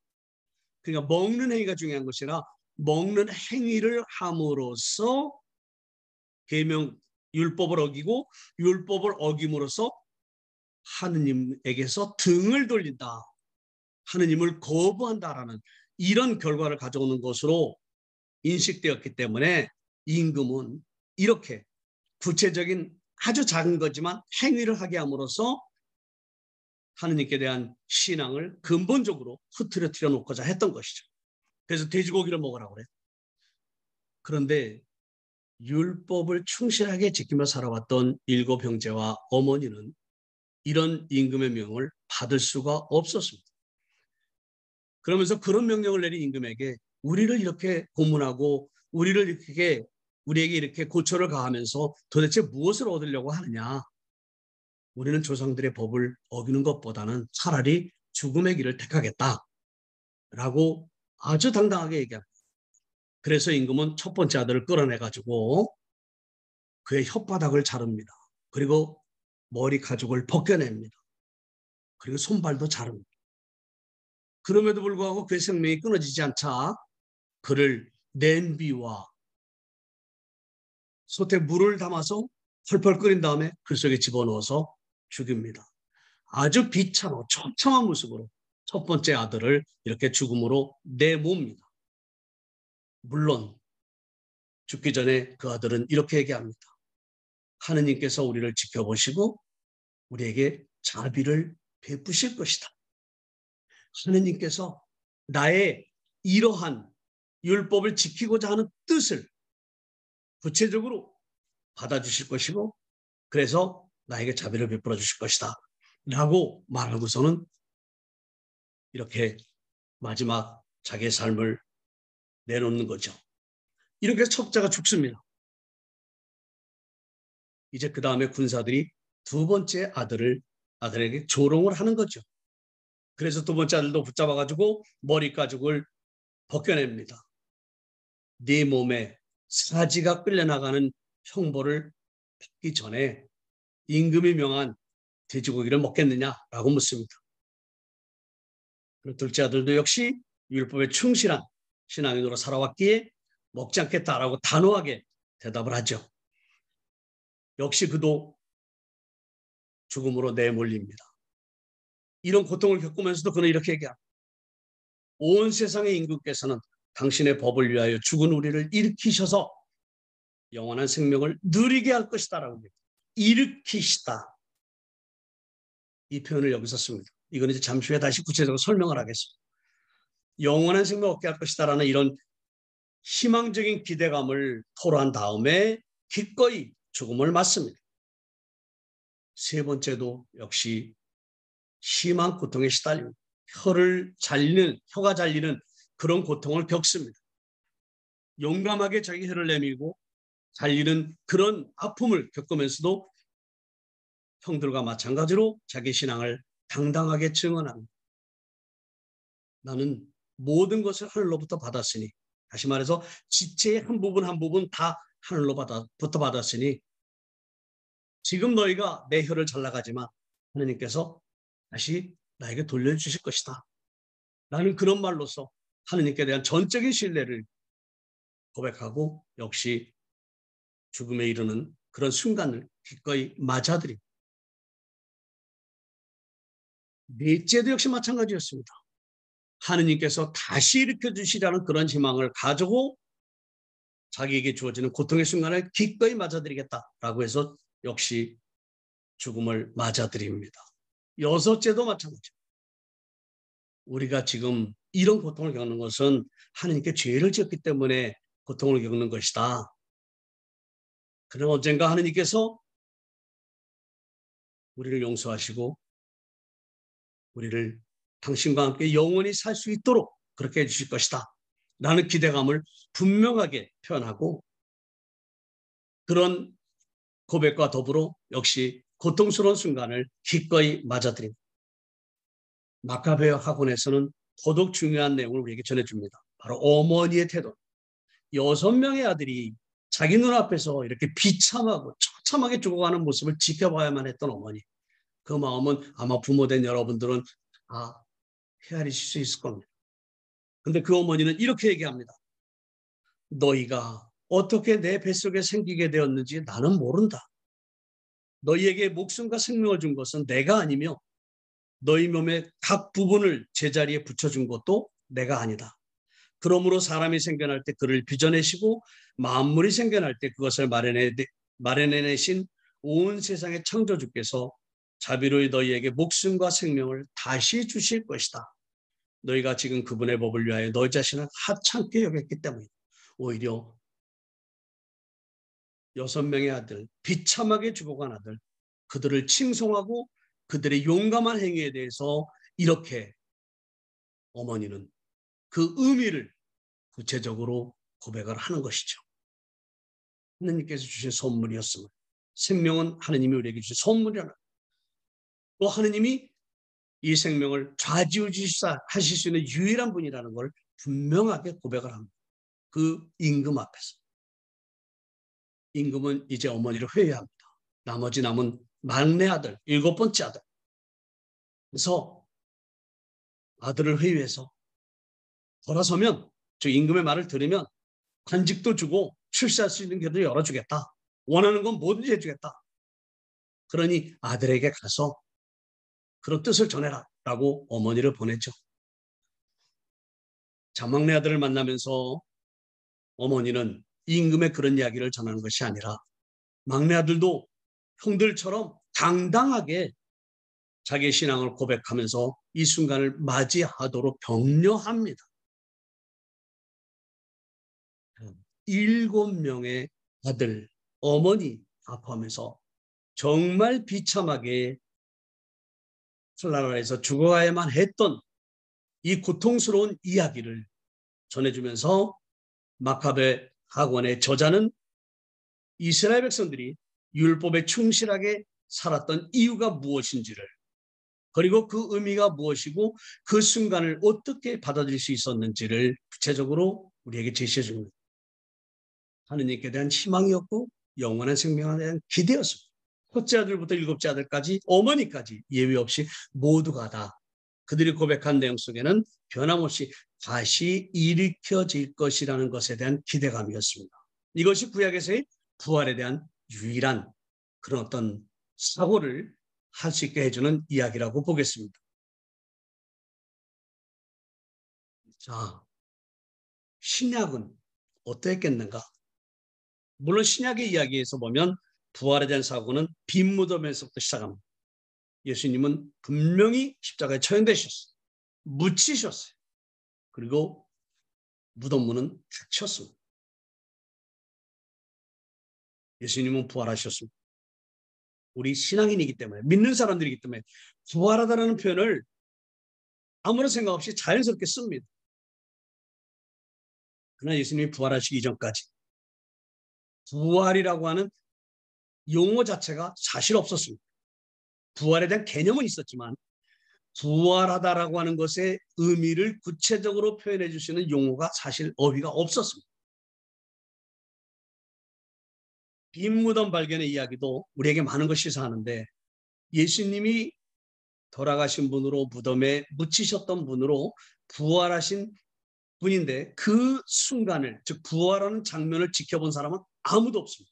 그러니까 먹는 행위가 중요한 것이 아니라 먹는 행위를 함으로써 계명 율법을 어기고 율법을 어김으로써 하느님에게서 등을 돌린다. 하느님을 거부한다라는 이런 결과를 가져오는 것으로 인식되었기 때문에 임금은 이렇게 구체적인 아주 작은 거지만 행위를 하게 함으로써 하느님께 대한 신앙을 근본적으로 흐트러뜨려 놓고자 했던 것이죠. 그래서 돼지고기를 먹으라고 그래요. 그런데 율법을 충실하게 지키며 살아왔던 7 형제와 어머니는 이런 임금의 명을 받을 수가 없었습니다. 그러면서 그런 명령을 내린 임금에게 우리를 이렇게 고문하고 우리에게 이렇게 고초를 가하면서 도대체 무엇을 얻으려고 하느냐? 우리는 조상들의 법을 어기는 것보다는 차라리 죽음의 길을 택하겠다라고 아주 당당하게 얘기합니다. 그래서 임금은 첫 번째 아들을 끌어내가지고 그의 혓바닥을 자릅니다. 그리고 머리 가죽을 벗겨냅니다. 그리고 손발도 자릅니다. 그럼에도 불구하고 그의 생명이 끊어지지 않자 그를 냄비와 솥에 물을 담아서 펄펄 끓인 다음에 그 속에 집어넣어서 죽입니다. 아주 비참하고 처참한 모습으로 첫 번째 아들을 이렇게 죽음으로 내몹니다. 물론 죽기 전에 그 아들은 이렇게 얘기합니다. 하느님께서 우리를 지켜보시고 우리에게 자비를 베푸실 것이다. 하느님께서 나의 이러한 율법을 지키고자 하는 뜻을 구체적으로 받아주실 것이고 그래서 나에게 자비를 베풀어 주실 것이다. 라고 말하고서는 이렇게 마지막 자기의 삶을 내놓는 거죠. 이렇게 해서 첩자가 죽습니다. 이제 그 다음에 군사들이 두 번째 아들에게 조롱을 하는 거죠. 그래서 두 번째 아들도 붙잡아가지고 머리 가죽을 벗겨냅니다. 네 몸에 사지가 끌려나가는 형벌을 받기 전에 임금이 명한 돼지고기를 먹겠느냐라고 묻습니다. 둘째 아들도 역시 율법에 충실한 신앙인으로 살아왔기에 먹지 않겠다라고 단호하게 대답을 하죠. 역시 그도 죽음으로 내몰립니다. 이런 고통을 겪으면서도 그는 이렇게 얘기합니다. 온 세상의 임금께서는 당신의 법을 위하여 죽은 우리를 일으키셔서 영원한 생명을 누리게 할 것이다라고 합니다. 일으키시다. 이 표현을 여기서 씁니다. 이건 이제 잠시 후에 다시 구체적으로 설명을 하겠습니다. 영원한 생명을 얻게 할 것이다라는 이런 희망적인 기대감을 토로한 다음에 기꺼이 죽음을 맞습니다. 세 번째도 역시 심한 고통에 시달립니다. 혀가 잘리는 그런 고통을 겪습니다. 용감하게 자기 혀를 내밀고 잘리는 그런 아픔을 겪으면서도 형들과 마찬가지로 자기 신앙을 당당하게 증언합니다. 나는 모든 것을 하늘로부터 받았으니, 다시 말해서 지체의 한 부분 한 부분 다 하늘로부터 받았으니 지금 너희가 내 혀를 잘라가지만 하느님께서 다시 나에게 돌려주실 것이다. 나는 그런 말로서 하느님께 대한 전적인 신뢰를 고백하고 역시 죽음에 이르는 그런 순간을 기꺼이 맞아들입니다. 넷째도 역시 마찬가지였습니다. 하느님께서 다시 일으켜주시라는 그런 희망을 가지고 자기에게 주어지는 고통의 순간을 기꺼이 맞아들이겠다라고 해서 역시 죽음을 맞아들입니다. 여섯째도 마찬가지입니다. 우리가 지금 이런 고통을 겪는 것은 하느님께 죄를 지었기 때문에 고통을 겪는 것이다. 그러나 언젠가 하느님께서 우리를 용서하시고 우리를 당신과 함께 영원히 살 수 있도록 그렇게 해주실 것이다. 라는 기대감을 분명하게 표현하고 그런 고백과 더불어 역시 고통스러운 순간을 기꺼이 맞아들입니다. 마카베어 학원에서는 더더욱 중요한 내용을 우리에게 전해줍니다. 바로 어머니의 태도. 6명의 아들이 자기 눈앞에서 이렇게 비참하고 처참하게 죽어가는 모습을 지켜봐야만 했던 어머니. 그 마음은 아마 부모된 여러분들은 헤아리실 수 있을 겁니다. 근데 그 어머니는 이렇게 얘기합니다. 너희가 어떻게 내 뱃속에 생기게 되었는지 나는 모른다. 너희에게 목숨과 생명을 준 것은 내가 아니며 너희 몸의 각 부분을 제자리에 붙여준 것도 내가 아니다. 그러므로 사람이 생겨날 때 그를 빚어내시고 만물이 생겨날 때 그것을 마련해내신 온 세상의 창조주께서 자비로이 너희에게 목숨과 생명을 다시 주실 것이다. 너희가 지금 그분의 법을 위하여 너희 자신을 하찮게 여겼기 때문이다. 오히려 6명의 아들, 비참하게 죽어간 아들, 그들을 칭송하고 그들의 용감한 행위에 대해서 이렇게 어머니는 그 의미를 구체적으로 고백을 하는 것이죠. 하느님께서 주신 선물이었음을, 생명은 하느님이 우리에게 주신 선물이라는, 또 하느님이 이 생명을 좌지우지하실 수 있는 유일한 분이라는 걸 분명하게 고백을 합니다. 그 임금 앞에서. 임금은 이제 어머니를 회유합니다. 나머지 남은 막내 아들, 7번째 아들. 그래서 아들을 회유해서 돌아서면, 저 임금의 말을 들으면 관직도 주고 출세할 수 있는 길도 열어주겠다. 원하는 건 뭐든지 해주겠다. 그러니 아들에게 가서 그런 뜻을 전해라 라고 어머니를 보냈죠. 자, 막내 아들을 만나면서 어머니는 임금의 그런 이야기를 전하는 것이 아니라 막내 아들도 형들처럼 당당하게 자기의 신앙을 고백하면서 이 순간을 맞이하도록 격려합니다. 7명의 아들, 어머니 아파하면서 정말 비참하게 설날에서 죽어야만 했던 이 고통스러운 이야기를 전해주면서 마카베 학원의 저자는 이스라엘 백성들이 율법에 충실하게 살았던 이유가 무엇인지를, 그리고 그 의미가 무엇이고 그 순간을 어떻게 받아들일 수 있었는지를 구체적으로 우리에게 제시해 줍니다. 하느님께 대한 희망이었고 영원한 생명에 대한 기대였습니다. 첫째 아들부터 7째 아들까지, 어머니까지 예외 없이 모두가 다 그들이 고백한 내용 속에는 변함없이 다시 일으켜질 것이라는 것에 대한 기대감이었습니다. 이것이 구약에서의 부활에 대한 유일한 그런 어떤 사고를 할 수 있게 해주는 이야기라고 보겠습니다. 자, 신약은 어땠겠는가? 물론 신약의 이야기에서 보면 부활에 대한 사고는 빈 무덤에서부터 시작합니다. 예수님은 분명히 십자가에 처형되셨어요. 묻히셨어요. 그리고 무덤 문은 닫혔습니다. 예수님은 부활하셨습니다. 우리 신앙인이기 때문에, 믿는 사람들이기 때문에 부활하다라는 표현을 아무런 생각 없이 자연스럽게 씁니다. 그러나 예수님이 부활하시기 이전까지 부활이라고 하는 용어 자체가 사실 없었습니다. 부활에 대한 개념은 있었지만 부활하다라고 하는 것의 의미를 구체적으로 표현해 주시는 용어가 사실 어휘가 없었습니다. 빈 무덤 발견의 이야기도 우리에게 많은 걸 시사하는데, 예수님이 돌아가신 분으로, 무덤에 묻히셨던 분으로 부활하신 분인데 그 순간을, 즉 부활하는 장면을 지켜본 사람은 아무도 없습니다.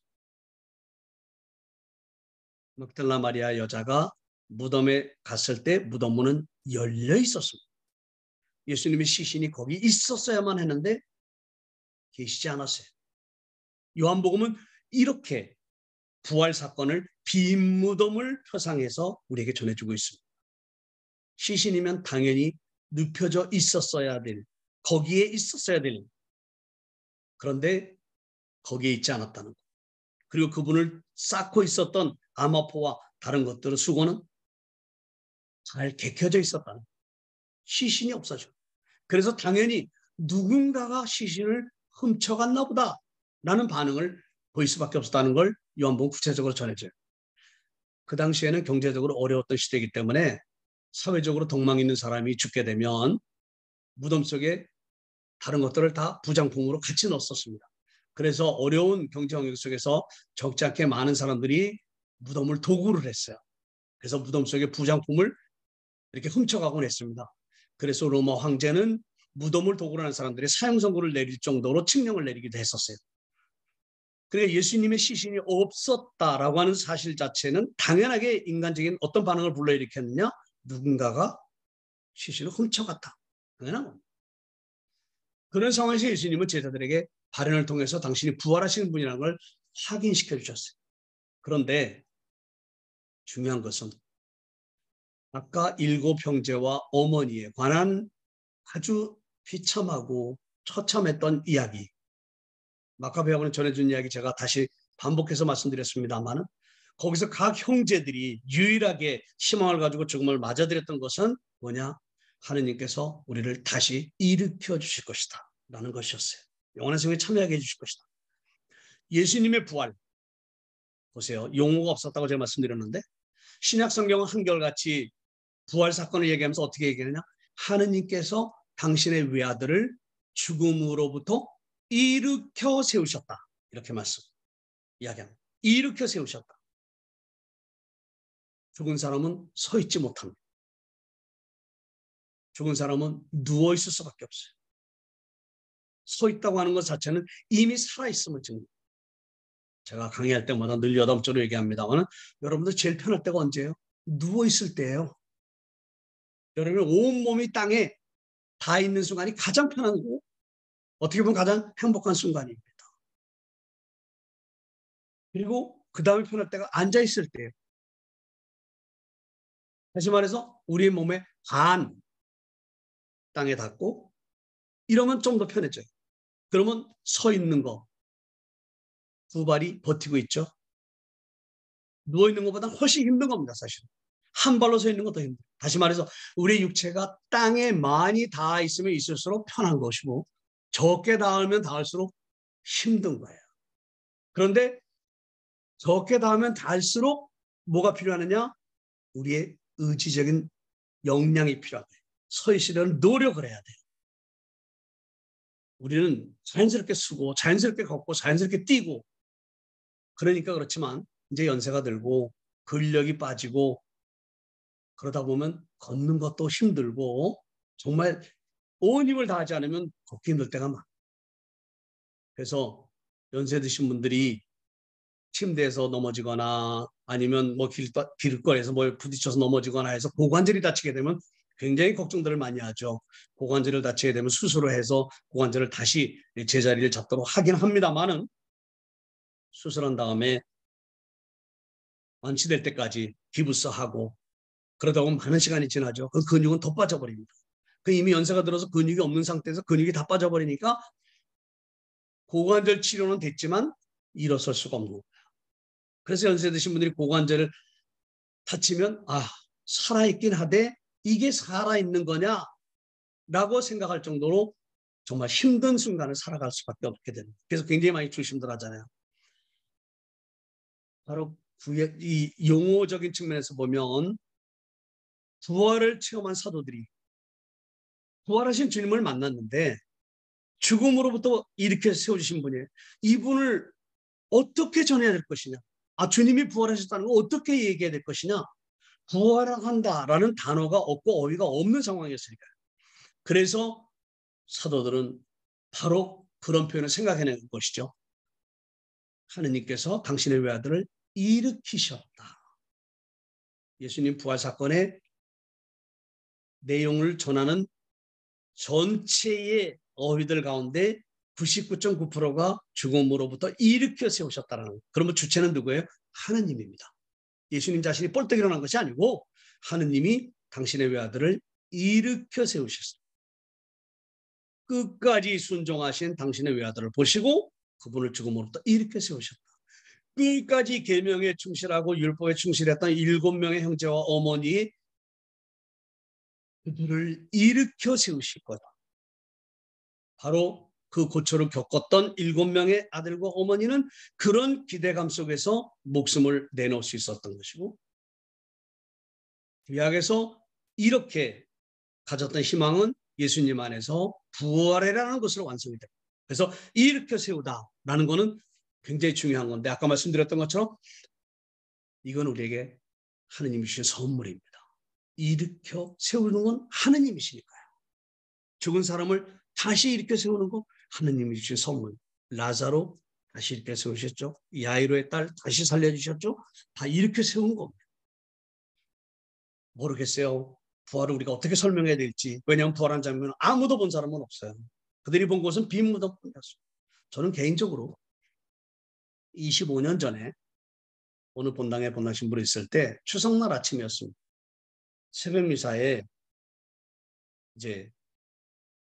막달라 마리아 여자가 무덤에 갔을 때 무덤 문은 열려 있었습니다. 예수님의 시신이 거기 있었어야만 했는데 계시지 않았어요. 요한복음은 이렇게 부활 사건을 빈 무덤을 표상해서 우리에게 전해주고 있습니다. 시신이면 당연히 눕혀져 있었어야 될, 거기에 있었어야 될, 그런데 거기에 있지 않았다는 것. 그리고 그분을 쌓고 있었던 암호포와 다른 것들의 수고는 잘 개켜져 있었다는 것. 시신이 없어져. 그래서 당연히 누군가가 시신을 훔쳐갔나 보다 라는 반응을 보일 수밖에 없었다는 걸 요한복음 구체적으로 전해줘요. 그 당시에는 경제적으로 어려웠던 시대이기 때문에 사회적으로 덕망 있는 사람이 죽게 되면 무덤 속에 다른 것들을 다 부장품으로 같이 넣었습니다. 그래서 어려운 경제 환경 속에서 적지 않게 많은 사람들이 무덤을 도구를 했어요. 그래서 무덤 속에 부장품을 이렇게 훔쳐가곤 했습니다. 그래서 로마 황제는 무덤을 도구로 하는 사람들의 사형 선고를 내릴 정도로 칙령을 내리기도 했었어요. 그러니까 예수님의 시신이 없었다라고 하는 사실 자체는 당연하게 인간적인 어떤 반응을 불러일으켰느냐? 누군가가 시신을 훔쳐갔다. 당연한 겁니다. 그런 상황에서 예수님은 제자들에게 발현을 통해서 당신이 부활하시는 분이라는 걸 확인시켜 주셨어요. 그런데 중요한 것은 아까 7 형제와 어머니에 관한 아주 비참하고 처참했던 이야기, 마카베아고는 전해준 이야기 제가 다시 반복해서 말씀드렸습니다만, 거기서 각 형제들이 유일하게 희망을 가지고 죽음을 맞아들였던 것은 뭐냐? 하느님께서 우리를 다시 일으켜 주실 것이다 라는 것이었어요. 영원한 생명에 참여하게 해주실 것이다. 예수님의 부활. 보세요. 용어가 없었다고 제가 말씀드렸는데 신약 성경은 한결같이 부활 사건을 얘기하면서 어떻게 얘기하느냐. 하느님께서 당신의 외아들을 죽음으로부터 일으켜 세우셨다. 이렇게 이야기합니다. 일으켜 세우셨다. 죽은 사람은 서 있지 못합니다. 죽은 사람은 누워 있을 수밖에 없어요. 서 있다고 하는 것 자체는 이미 살아있음을 증명합니다. 제가 강의할 때마다 늘 여담조로 얘기합니다만 여러분들 제일 편할 때가 언제예요? 누워 있을 때예요. 여러분 온몸이 땅에 닿아 있는 순간이 가장 편한 거고 어떻게 보면 가장 행복한 순간입니다. 그리고 그 다음에 편할 때가 앉아 있을 때예요. 다시 말해서 우리의 몸의 반 땅에 닿고 이러면 좀 더 편해져요. 그러면 서 있는 거 두 발이 버티고 있죠. 누워 있는 것보다 훨씬 힘든 겁니다. 사실은. 한 발로 서 있는 것도 힘들어요. 다시 말해서 우리 육체가 땅에 많이 닿아 있으면 있을수록 편한 것이고 적게 닿으면 닿을수록 힘든 거예요. 그런데 적게 닿으면 닿을수록 뭐가 필요하느냐? 우리의 의지적인 역량이 필요하다. 서 있으려는 노력을 해야 돼요. 우리는 자연스럽게 쓰고 자연스럽게 걷고 자연스럽게 뛰고 그러니까 그렇지만 이제 연세가 들고 근력이 빠지고 그러다 보면 걷는 것도 힘들고 정말 온 힘을 다하지 않으면 걷기 힘들 때가 많아요. 그래서 연세 드신 분들이 침대에서 넘어지거나 아니면 뭐 길거리에서 뭘 부딪혀서 넘어지거나 해서 고관절이 다치게 되면 굉장히 걱정들을 많이 하죠. 고관절을 다치게 되면 수술을 해서 고관절을 다시 제자리를 잡도록 하긴 합니다만은 수술한 다음에 완치될 때까지 기부스하고 그러다 보면 많은 시간이 지나죠. 그 근육은 더 빠져버립니다. 그 이미 연세가 들어서 근육이 없는 상태에서 근육이 다 빠져버리니까 고관절 치료는 됐지만 일어설 수가 없는 거예요. 그래서 연세 드신 분들이 고관절을 다치면 살아있긴 하되 이게 살아있는 거냐라고 생각할 정도로 정말 힘든 순간을 살아갈 수밖에 없게 됩니다. 그래서 굉장히 많이 조심들 하잖아요. 바로 이 용어적인 측면에서 보면 부활을 체험한 사도들이 부활하신 주님을 만났는데 죽음으로부터 일으켜 세워주신 분이에요. 이분을 어떻게 전해야 될 것이냐. 주님이 부활하셨다는 걸 어떻게 얘기해야 될 것이냐. 부활한다라는 단어가 없고 어휘가 없는 상황이었으니까요. 그래서 사도들은 바로 그런 표현을 생각해낸 것이죠. 하느님께서 당신의 외아들을 일으키셨다. 예수님 부활 사건의 내용을 전하는 전체의 어휘들 가운데 99.9%가 죽음으로부터 일으켜 세우셨다는 거예요. 그러면 주체는 누구예요? 하느님입니다. 예수님 자신이 뻘떡 일어난 것이 아니고 하느님이 당신의 외아들을 일으켜 세우셨습니다. 끝까지 순종하신 당신의 외아들을 보시고 그분을 죽음으로부터 일으켜 세우셨다. 끝까지 계명에 충실하고 율법에 충실했던 7명의 형제와 어머니 그들을 일으켜 세우실 거다. 바로 그 고초를 겪었던 7명의 아들과 어머니는 그런 기대감 속에서 목숨을 내놓을 수 있었던 것이고 구약에서 이렇게 가졌던 희망은 예수님 안에서 부활이라는 것으로 완성이 됩니다. 그래서 일으켜 세우다라는 것은 굉장히 중요한 건데 아까 말씀드렸던 것처럼 이건 우리에게 하느님이 주신 선물입니다. 일으켜 세우는 건 하느님이시니까요. 죽은 사람을 다시 일으켜 세우는 건 하느님이 주신 선물. 라자로 다시 일으켜 세우셨죠. 야이로의 딸 다시 살려주셨죠. 다 일으켜 세운 겁니다. 모르겠어요. 부활을 우리가 어떻게 설명해야 될지. 왜냐하면 부활한 장면은 아무도 본 사람은 없어요. 그들이 본 것은 빈 무덤뿐이었어요. 저는 개인적으로 25년 전에 오늘 본당에 본당 신부로 있을 때 추석날 아침이었습니다. 새벽 미사에 이제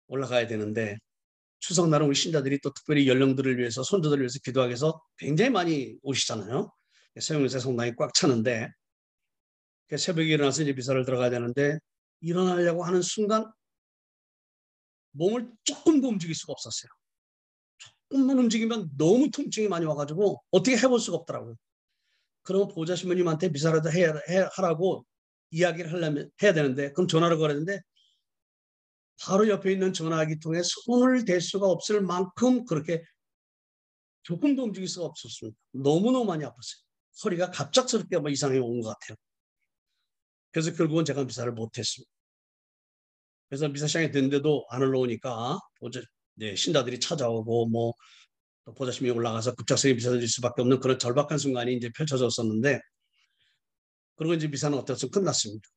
올라가야 되는데 추석날은 우리 신자들이 또 특별히 연령들을 위해서 손주들을 위해서 기도하기 위해서 굉장히 많이 오시잖아요. 새벽 미사 성당이 꽉 차는데 새벽에 일어나서 이제 미사를 들어가야 되는데 일어나려고 하는 순간 몸을 조금도 움직일 수가 없었어요. 조금만 움직이면 너무 통증이 많이 와가지고 어떻게 해볼 수가 없더라고요. 그러면 보호자 신부님한테 미사라도 하라고 이야기를 하려면 해야 되는데, 그럼 전화를 걸어야 되는데 바로 옆에 있는 전화기 통해 손을 댈 수가 없을 만큼 그렇게 조금도 움직일 수가 없었습니다. 너무너무 많이 아팠어요. 허리가 갑작스럽게 뭐 이상이 온 것 같아요. 그래서 결국은 제가 미사를 못했습니다. 그래서 미사 시간이 됐는데도 안 올라오니까 신자들이 찾아오고 뭐 보좌심이 올라가서 급작스럽게 미사 드릴 수밖에 없는 그런 절박한 순간이 이제 펼쳐졌었는데, 그리고 이제 미사는 어떻게 끝났습니다.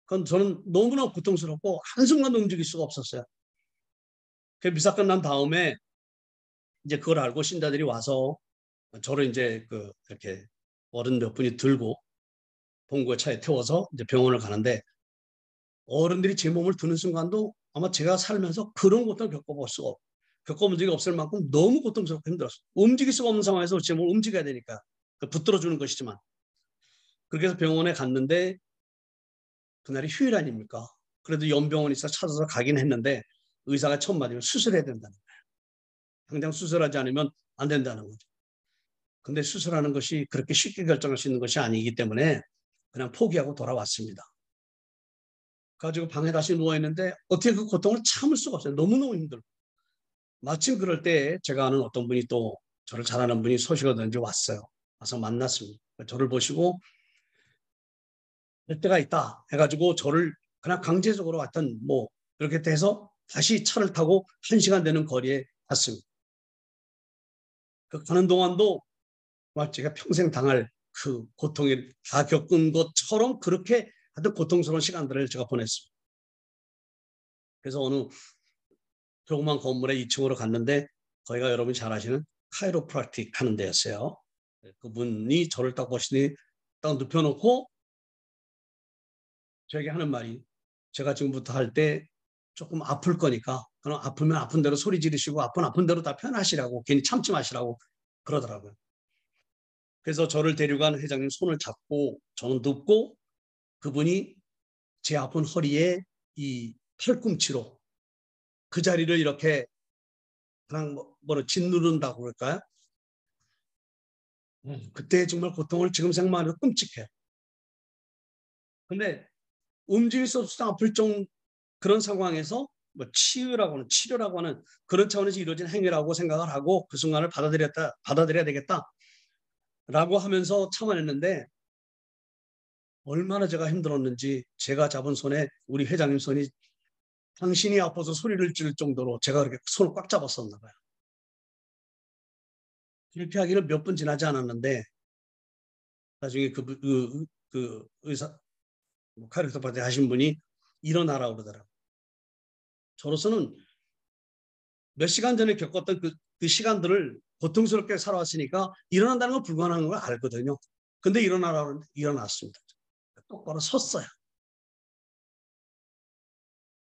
그건 저는 너무나 고통스럽고 한순간도 움직일 수가 없었어요. 그 미사 끝난 다음에 이제 그걸 알고 신자들이 와서 저를 이제 이렇게 어른 몇 분이 들고 본고의 차에 태워서 이제 병원을 가는데, 어른들이 제 몸을 드는 순간도 아마 제가 살면서 그런 고통을 겪어본 적이 없을 만큼 너무 고통스럽고 힘들었어요. 움직일 수가 없는 상황에서 제 몸을 움직여야 되니까 붙들어 주는 것이지만. 그렇게 해서 병원에 갔는데 그날이 휴일 아닙니까? 그래도 연병원이 있어 찾아서 가긴 했는데 의사가 첫 마디로 수술해야 된다는 거예요. 당장 수술하지 않으면 안 된다는 거죠. 근데 수술하는 것이 그렇게 쉽게 결정할 수 있는 것이 아니기 때문에 그냥 포기하고 돌아왔습니다. 가지고 방에 다시 누워있는데 어떻게 그 고통을 참을 수가 없어요. 너무너무 힘들고. 마침 그럴 때 제가 아는 어떤 분이 또 저를 잘 아는 분이 소식을 얻은지 왔어요. 와서 만났습니다. 저를 보시고 할 때가 있다 해가지고 저를 그냥 강제적으로 하여튼 뭐 그렇게 해서 다시 차를 타고 1시간 되는 거리에 갔습니다. 그 가는 동안도 제가 평생 당할 그 고통을 다 겪은 것처럼 그렇게 아주 고통스러운 시간들을 제가 보냈습니다. 그래서 어느 조그만 건물에 2층으로 갔는데 거기가 여러분이 잘 아시는 카이로프락틱 하는 데였어요. 그분이 저를 딱 보시더니 딱 눕혀놓고 저에게 하는 말이, 제가 지금부터 할 때 조금 아플 거니까 그럼 아프면 아픈 대로 소리 지르시고 아픈 대로 다 표현하시라고, 괜히 참지 마시라고 그러더라고요. 그래서 저를 데려간 회장님 손을 잡고 저는 눕고 그분이 제 아픈 허리에 이 팔꿈치로 그 자리를 이렇게 그냥 뭐로 짓누른다고 그럴까요? 그때 정말 고통을 지금 생각만 해도 끔찍해요. 근데 움직일 수 없어 아플 정도 그런 상황에서 뭐 치료라고 하는 그런 차원에서 이루어진 행위라고 생각을 하고 그 순간을 받아들여야 되겠다라고 하면서 참아냈는데, 얼마나 제가 힘들었는지 제가 잡은 손에 우리 회장님 손이 당신이 아파서 소리를 지를 정도로 제가 그렇게 손을 꽉 잡았었나 봐요. 그렇게 하기를 몇 분 지나지 않았는데 나중에 그 의사 카리스토파티 하신 분이 일어나라 그러더라고요. 저로서는 몇 시간 전에 겪었던 그 시간들을 고통스럽게 살아왔으니까 일어난다는 건 불가능한 걸 알거든요. 근데 일어나라고 하는데 일어났습니다. 똑바로 섰어요.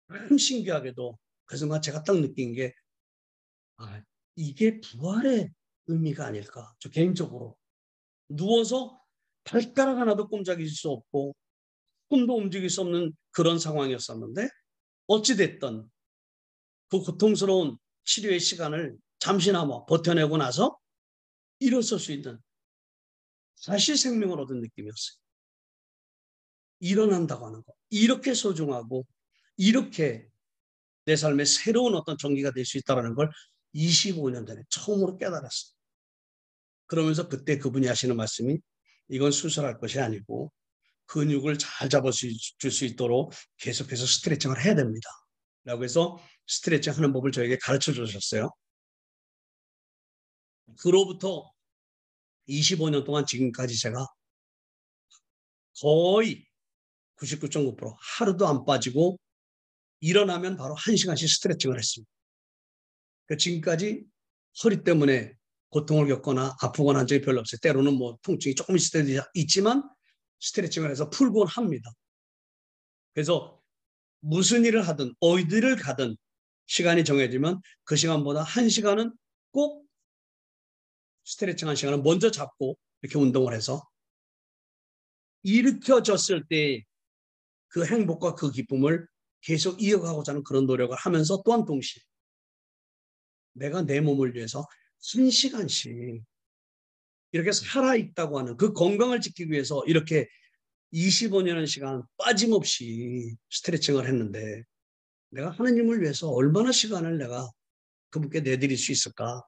참 신기하게도 그 순간 제가 딱 느낀 게 이게 부활의 의미가 아닐까. 저 개인적으로 누워서 발가락 하나도 꼼짝일 수 없고 꿈도 움직일 수 없는 그런 상황이었었는데 어찌됐든 그 고통스러운 치료의 시간을 잠시나마 버텨내고 나서 일어설 수 있는 다시 생명을 얻은 느낌이었어요. 일어난다고 하는 거. 이렇게 소중하고 이렇게 내 삶의 새로운 어떤 전기가 될 수 있다는 걸 25년 전에 처음으로 깨달았어요. 그러면서 그때 그분이 하시는 말씀이 이건 수술할 것이 아니고 근육을 잘 잡아줄 수 있도록 계속해서 스트레칭을 해야 됩니다. 라고 해서 스트레칭 하는 법을 저에게 가르쳐 주셨어요. 그로부터 25년 동안 지금까지 제가 거의 99.9% 하루도 안 빠지고 일어나면 바로 1시간씩 스트레칭을 했습니다. 지금까지 허리 때문에 고통을 겪거나 아프거나 한 적이 별로 없어요. 때로는 뭐 통증이 조금 있을 때도 있지만 스트레칭을 해서 풀곤 합니다. 그래서 무슨 일을 하든 어디를 가든 시간이 정해지면 그 시간보다 1시간은 꼭 스트레칭 1시간을 먼저 잡고 이렇게 운동을 해서 일으켜졌을 때 그 행복과 그 기쁨을 계속 이어가고자 하는 그런 노력을 하면서 또한 동시에 내가 내 몸을 위해서 1시간씩 이렇게 살아있다고 하는 그 건강을 지키기 위해서 이렇게 25년의 시간 빠짐없이 스트레칭을 했는데 내가 하나님을 위해서 얼마나 시간을 내가 그분께 내드릴 수 있을까?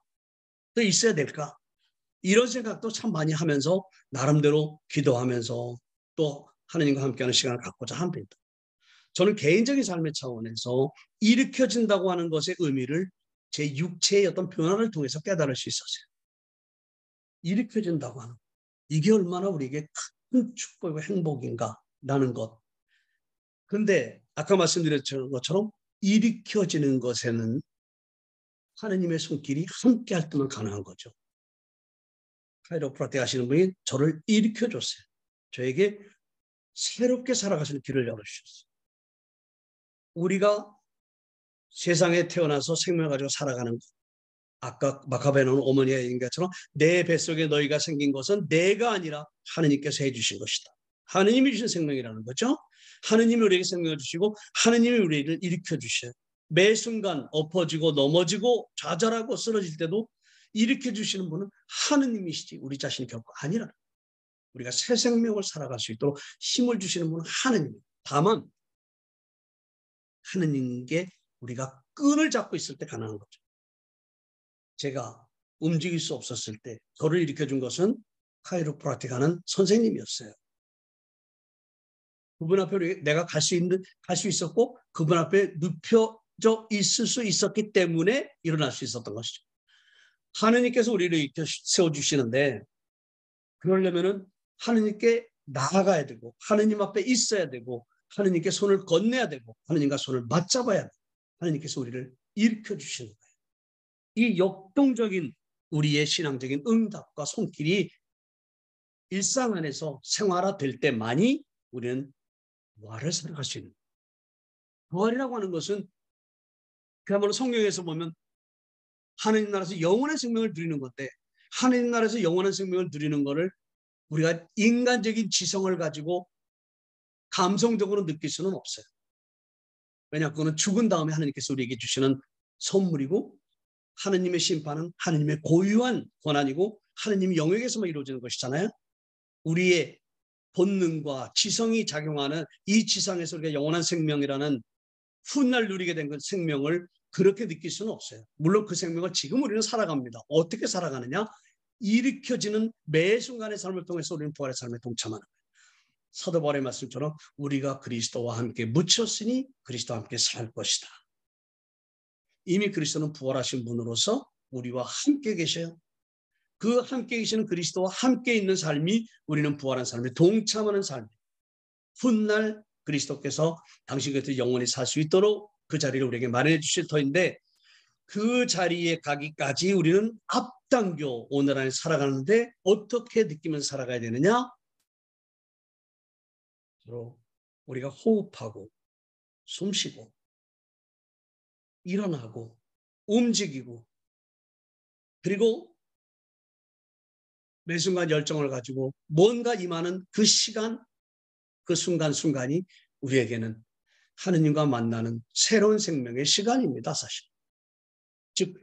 또 있어야 될까? 이런 생각도 참 많이 하면서 나름대로 기도하면서 또 하나님과 함께하는 시간을 갖고자 합니다. 저는 개인적인 삶의 차원에서 일으켜진다고 하는 것의 의미를 제 육체의 어떤 변화를 통해서 깨달을 수 있었어요. 일으켜진다고 하는 이게 얼마나 우리에게 큰 축복이고 행복인가라는 것. 그런데 아까 말씀드렸던 것처럼 일으켜지는 것에는 하나님의 손길이 함께 할 때만 가능한 거죠. 카이로프라틱 하시는 분이 저를 일으켜줬어요. 저에게 새롭게 살아갈 수 있는 길을 열어주셨어요. 우리가 세상에 태어나서 생명을 가지고 살아가는 것. 아까 마카베에 나오는 어머니의 얘기인 것처럼 내 뱃속에 너희가 생긴 것은 내가 아니라 하느님께서 해주신 것이다. 하느님이 주신 생명이라는 거죠. 하느님이 우리에게 생명을 주시고 하느님이 우리를 일으켜주셔요. 매 순간 엎어지고 넘어지고 좌절하고 쓰러질 때도 일으켜주시는 분은 하느님이시지 우리 자신이 결코 아니라 우리가 새 생명을 살아갈 수 있도록 힘을 주시는 분은 하느님입니다. 다만 하느님께 우리가 끈을 잡고 있을 때 가능한 거죠. 제가 움직일 수 없었을 때 저를 일으켜준 것은 카이로프라틱 하는 선생님이었어요. 그분 앞에 내가 갈 수 있었고 그분 앞에 눕혀져 있을 수 있었기 때문에 일어날 수 있었던 것이죠. 하느님께서 우리를 일으켜 세워주시는데 그러려면은 하느님께 나아가야 되고 하느님 앞에 있어야 되고 하느님께 손을 건네야 되고 하느님과 손을 맞잡아야 되고 하느님께서 우리를 일으켜 주시는 거예요. 이 역동적인 우리의 신앙적인 응답과 손길이 일상 안에서 생활화될 때만이 우리는 부활을 살아갈 수 있는 거예요. 부활이라고 하는 것은 그야말로 성경에서 보면 하느님 나라에서 영원한 생명을 누리는 건데 하느님 나라에서 영원한 생명을 누리는 것을 우리가 인간적인 지성을 가지고 감성적으로 느낄 수는 없어요. 왜냐 그거는 죽은 다음에 하느님께서 우리에게 주시는 선물이고 하느님의 심판은 하느님의 고유한 권한이고 하느님 영역에서만 이루어지는 것이잖아요. 우리의 본능과 지성이 작용하는 이 지상에서 우리가 영원한 생명이라는 훗날 누리게 된 그 생명을 그렇게 느낄 수는 없어요. 물론 그 생명을 지금 우리는 살아갑니다. 어떻게 살아가느냐? 일으켜지는 매 순간의 삶을 통해서 우리는 부활의 삶에 동참하는 거예요. 사도 바울의 말씀처럼 우리가 그리스도와 함께 묻혔으니 그리스도와 함께 살 것이다. 이미 그리스도는 부활하신 분으로서 우리와 함께 계셔요. 그 함께 계시는 그리스도와 함께 있는 삶이 우리는 부활한 삶에 동참하는 삶이에요. 훗날 그리스도께서 당신 곁에 영원히 살 수 있도록 그 자리를 우리에게 마련해 주실 터인데 그 자리에 가기까지 우리는 앞당겨 오늘 안에 살아가는데 어떻게 느끼면서 살아가야 되느냐? 서로 우리가 호흡하고 숨쉬고 일어나고 움직이고 그리고 매 순간 열정을 가지고 뭔가 임하는 그 시간 그 순간순간이 우리에게는 하느님과 만나는 새로운 생명의 시간입니다. 사실. 즉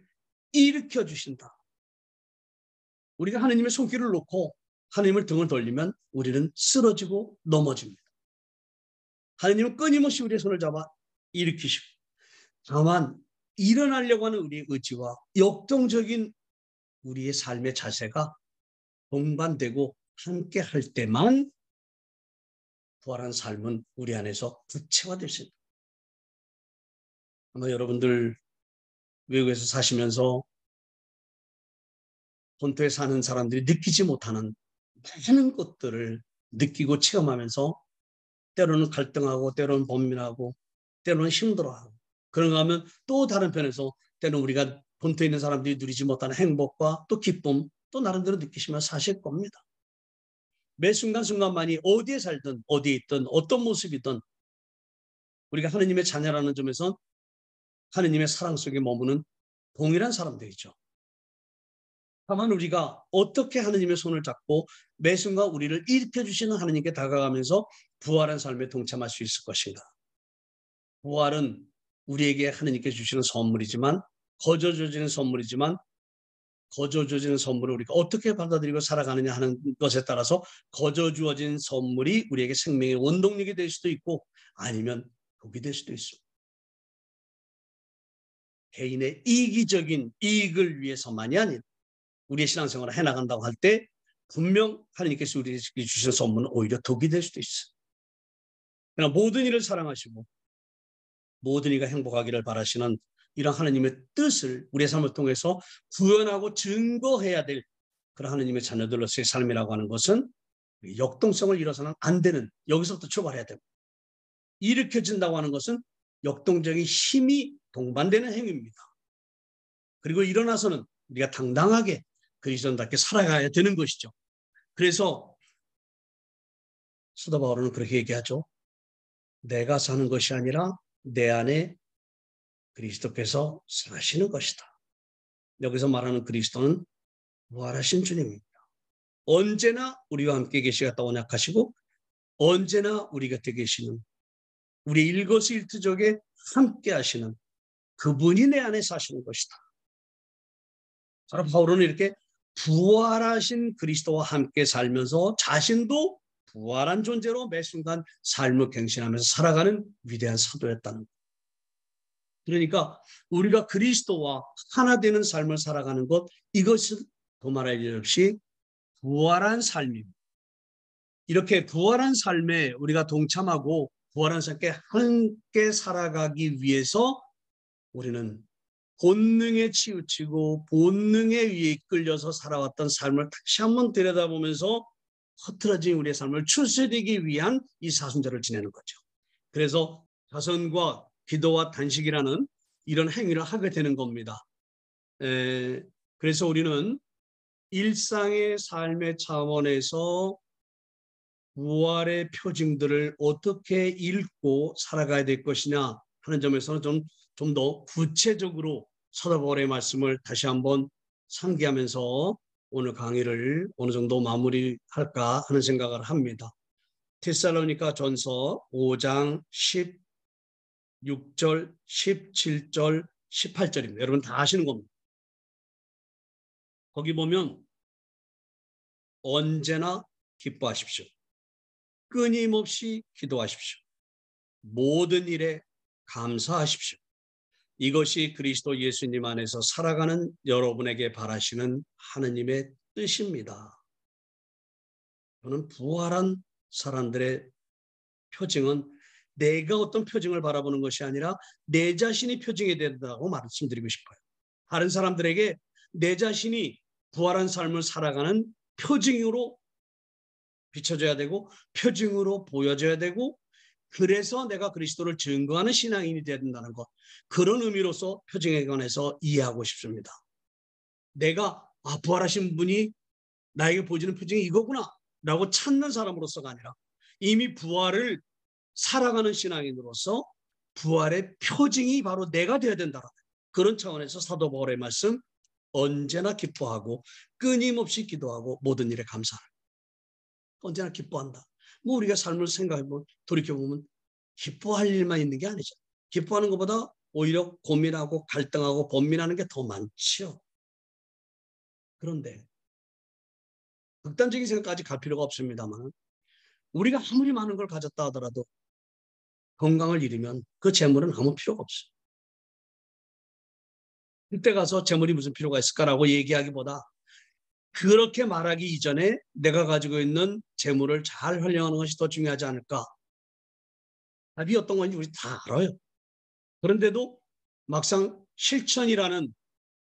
일으켜 주신다. 우리가 하느님의 손길을 놓고 하느님을 등을 돌리면 우리는 쓰러지고 넘어집니다. 하느님은 끊임없이 우리의 손을 잡아 일으키시고 다만 일어나려고 하는 우리의 의지와 역동적인 우리의 삶의 자세가 동반되고 함께 할 때만 부활한 삶은 우리 안에서 구체화될 수 있다. 아마 여러분들 외국에서 사시면서 본토에 사는 사람들이 느끼지 못하는 많은 것들을 느끼고 체험하면서 때로는 갈등하고 때로는 번민하고 때로는 힘들어하고 그런가 하면 또 다른 편에서 때로는 우리가 본토에 있는 사람들이 누리지 못하는 행복과 또 기쁨 또 나름대로 느끼시면 사실 겁니다. 매 순간순간만이 어디에 살든 어디에 있든 어떤 모습이든 우리가 하느님의 자녀라는 점에서 하느님의 사랑 속에 머무는 동일한 사람들이죠. 다만 우리가 어떻게 하느님의 손을 잡고 매 순간 우리를 일으켜 주시는 하느님께 다가가면서 부활한 삶에 동참할 수 있을 것인가. 부활은 우리에게 하나님께서 주시는 선물이지만 거저 주어지는 선물이지만 거저 주어지는 선물을 우리가 어떻게 받아들이고 살아가느냐 하는 것에 따라서 거저 주어진 선물이 우리에게 생명의 원동력이 될 수도 있고 아니면 독이 될 수도 있습니다. 개인의 이기적인 이익을 위해서만이 아니라 우리의 신앙생활을 해나간다고 할 때 분명 하나님께서 우리에게 주신 선물은 오히려 독이 될 수도 있어요. 그러나 모든 이를 사랑하시고 모든 이가 행복하기를 바라시는 이런 하나님의 뜻을 우리의 삶을 통해서 구현하고 증거해야 될 그런 하나님의 자녀들로서의 삶이라고 하는 것은 역동성을 잃어서는 안 되는, 여기서부터 출발해야 됩니다. 일으켜진다고 하는 것은 역동적인 힘이 동반되는 행위입니다. 그리고 일어나서는 우리가 당당하게 그리스도인답게 살아가야 되는 것이죠. 그래서 사도 바울은 그렇게 얘기하죠. 내가 사는 것이 아니라 내 안에 그리스도께서 사시는 것이다. 여기서 말하는 그리스도는 부활하신 주님입니다. 언제나 우리와 함께 계시겠다 언약하시고 언제나 우리 곁에 계시는 우리 일거수일투족에 함께 하시는 그분이 내 안에 사시는 것이다. 바로 바울은 이렇게 부활하신 그리스도와 함께 살면서 자신도 부활한 존재로 매 순간 삶을 갱신하면서 살아가는 위대한 사도였다는 것. 그러니까 우리가 그리스도와 하나 되는 삶을 살아가는 것, 이것은 도말할 일 없이 부활한 삶입니다. 이렇게 부활한 삶에 우리가 동참하고 부활한 삶에 함께 살아가기 위해서 우리는 본능에 치우치고 본능에 의해 이끌려서 살아왔던 삶을 다시 한번 들여다보면서 흐트러진 우리의 삶을 출세되기 위한 이 사순절을 지내는 거죠. 그래서 자선과 기도와 단식이라는 이런 행위를 하게 되는 겁니다. 그래서 우리는 일상의 삶의 차원에서 부활의 표징들을 어떻게 읽고 살아가야 될 것이냐 하는 점에서는 좀 더 구체적으로 사도 바울의 말씀을 다시 한번 상기하면서 오늘 강의를 어느 정도 마무리할까 하는 생각을 합니다. 데살로니가 전서 5장 16절, 17절, 18절입니다. 여러분 다 아시는 겁니다. 거기 보면 언제나 기뻐하십시오. 끊임없이 기도하십시오. 모든 일에 감사하십시오. 이것이 그리스도 예수님 안에서 살아가는 여러분에게 바라시는 하느님의 뜻입니다. 저는 부활한 사람들의 표징은 내가 어떤 표징을 바라보는 것이 아니라 내 자신이 표징이 된다고 말씀드리고 싶어요. 다른 사람들에게 내 자신이 부활한 삶을 살아가는 표징으로 비춰져야 되고 표징으로 보여져야 되고 그래서 내가 그리스도를 증거하는 신앙인이 되어야 된다는 것. 그런 의미로서 표징에 관해서 이해하고 싶습니다. 내가 부활하신 분이 나에게 보여주는 표징이 이거구나 라고 찾는 사람으로서가 아니라 이미 부활을 살아가는 신앙인으로서 부활의 표징이 바로 내가 되어야 된다. 그런 차원에서 사도 바울의 말씀 언제나 기뻐하고 끊임없이 기도하고 모든 일에 감사하라. 언제나 기뻐한다. 뭐 우리가 삶을 생각해보면 돌이켜보면 기뻐할 일만 있는 게 아니죠. 기뻐하는 것보다 오히려 고민하고 갈등하고 번민하는 게 더 많죠. 그런데 극단적인 생각까지 갈 필요가 없습니다만 우리가 아무리 많은 걸 가졌다 하더라도 건강을 잃으면 그 재물은 아무 필요가 없어요. 그때 가서 재물이 무슨 필요가 있을까라고 얘기하기보다 그렇게 말하기 이전에 내가 가지고 있는 재물을 잘 활용하는 것이 더 중요하지 않을까. 답이 어떤 건지 우리 다 알아요. 그런데도 막상 실천이라는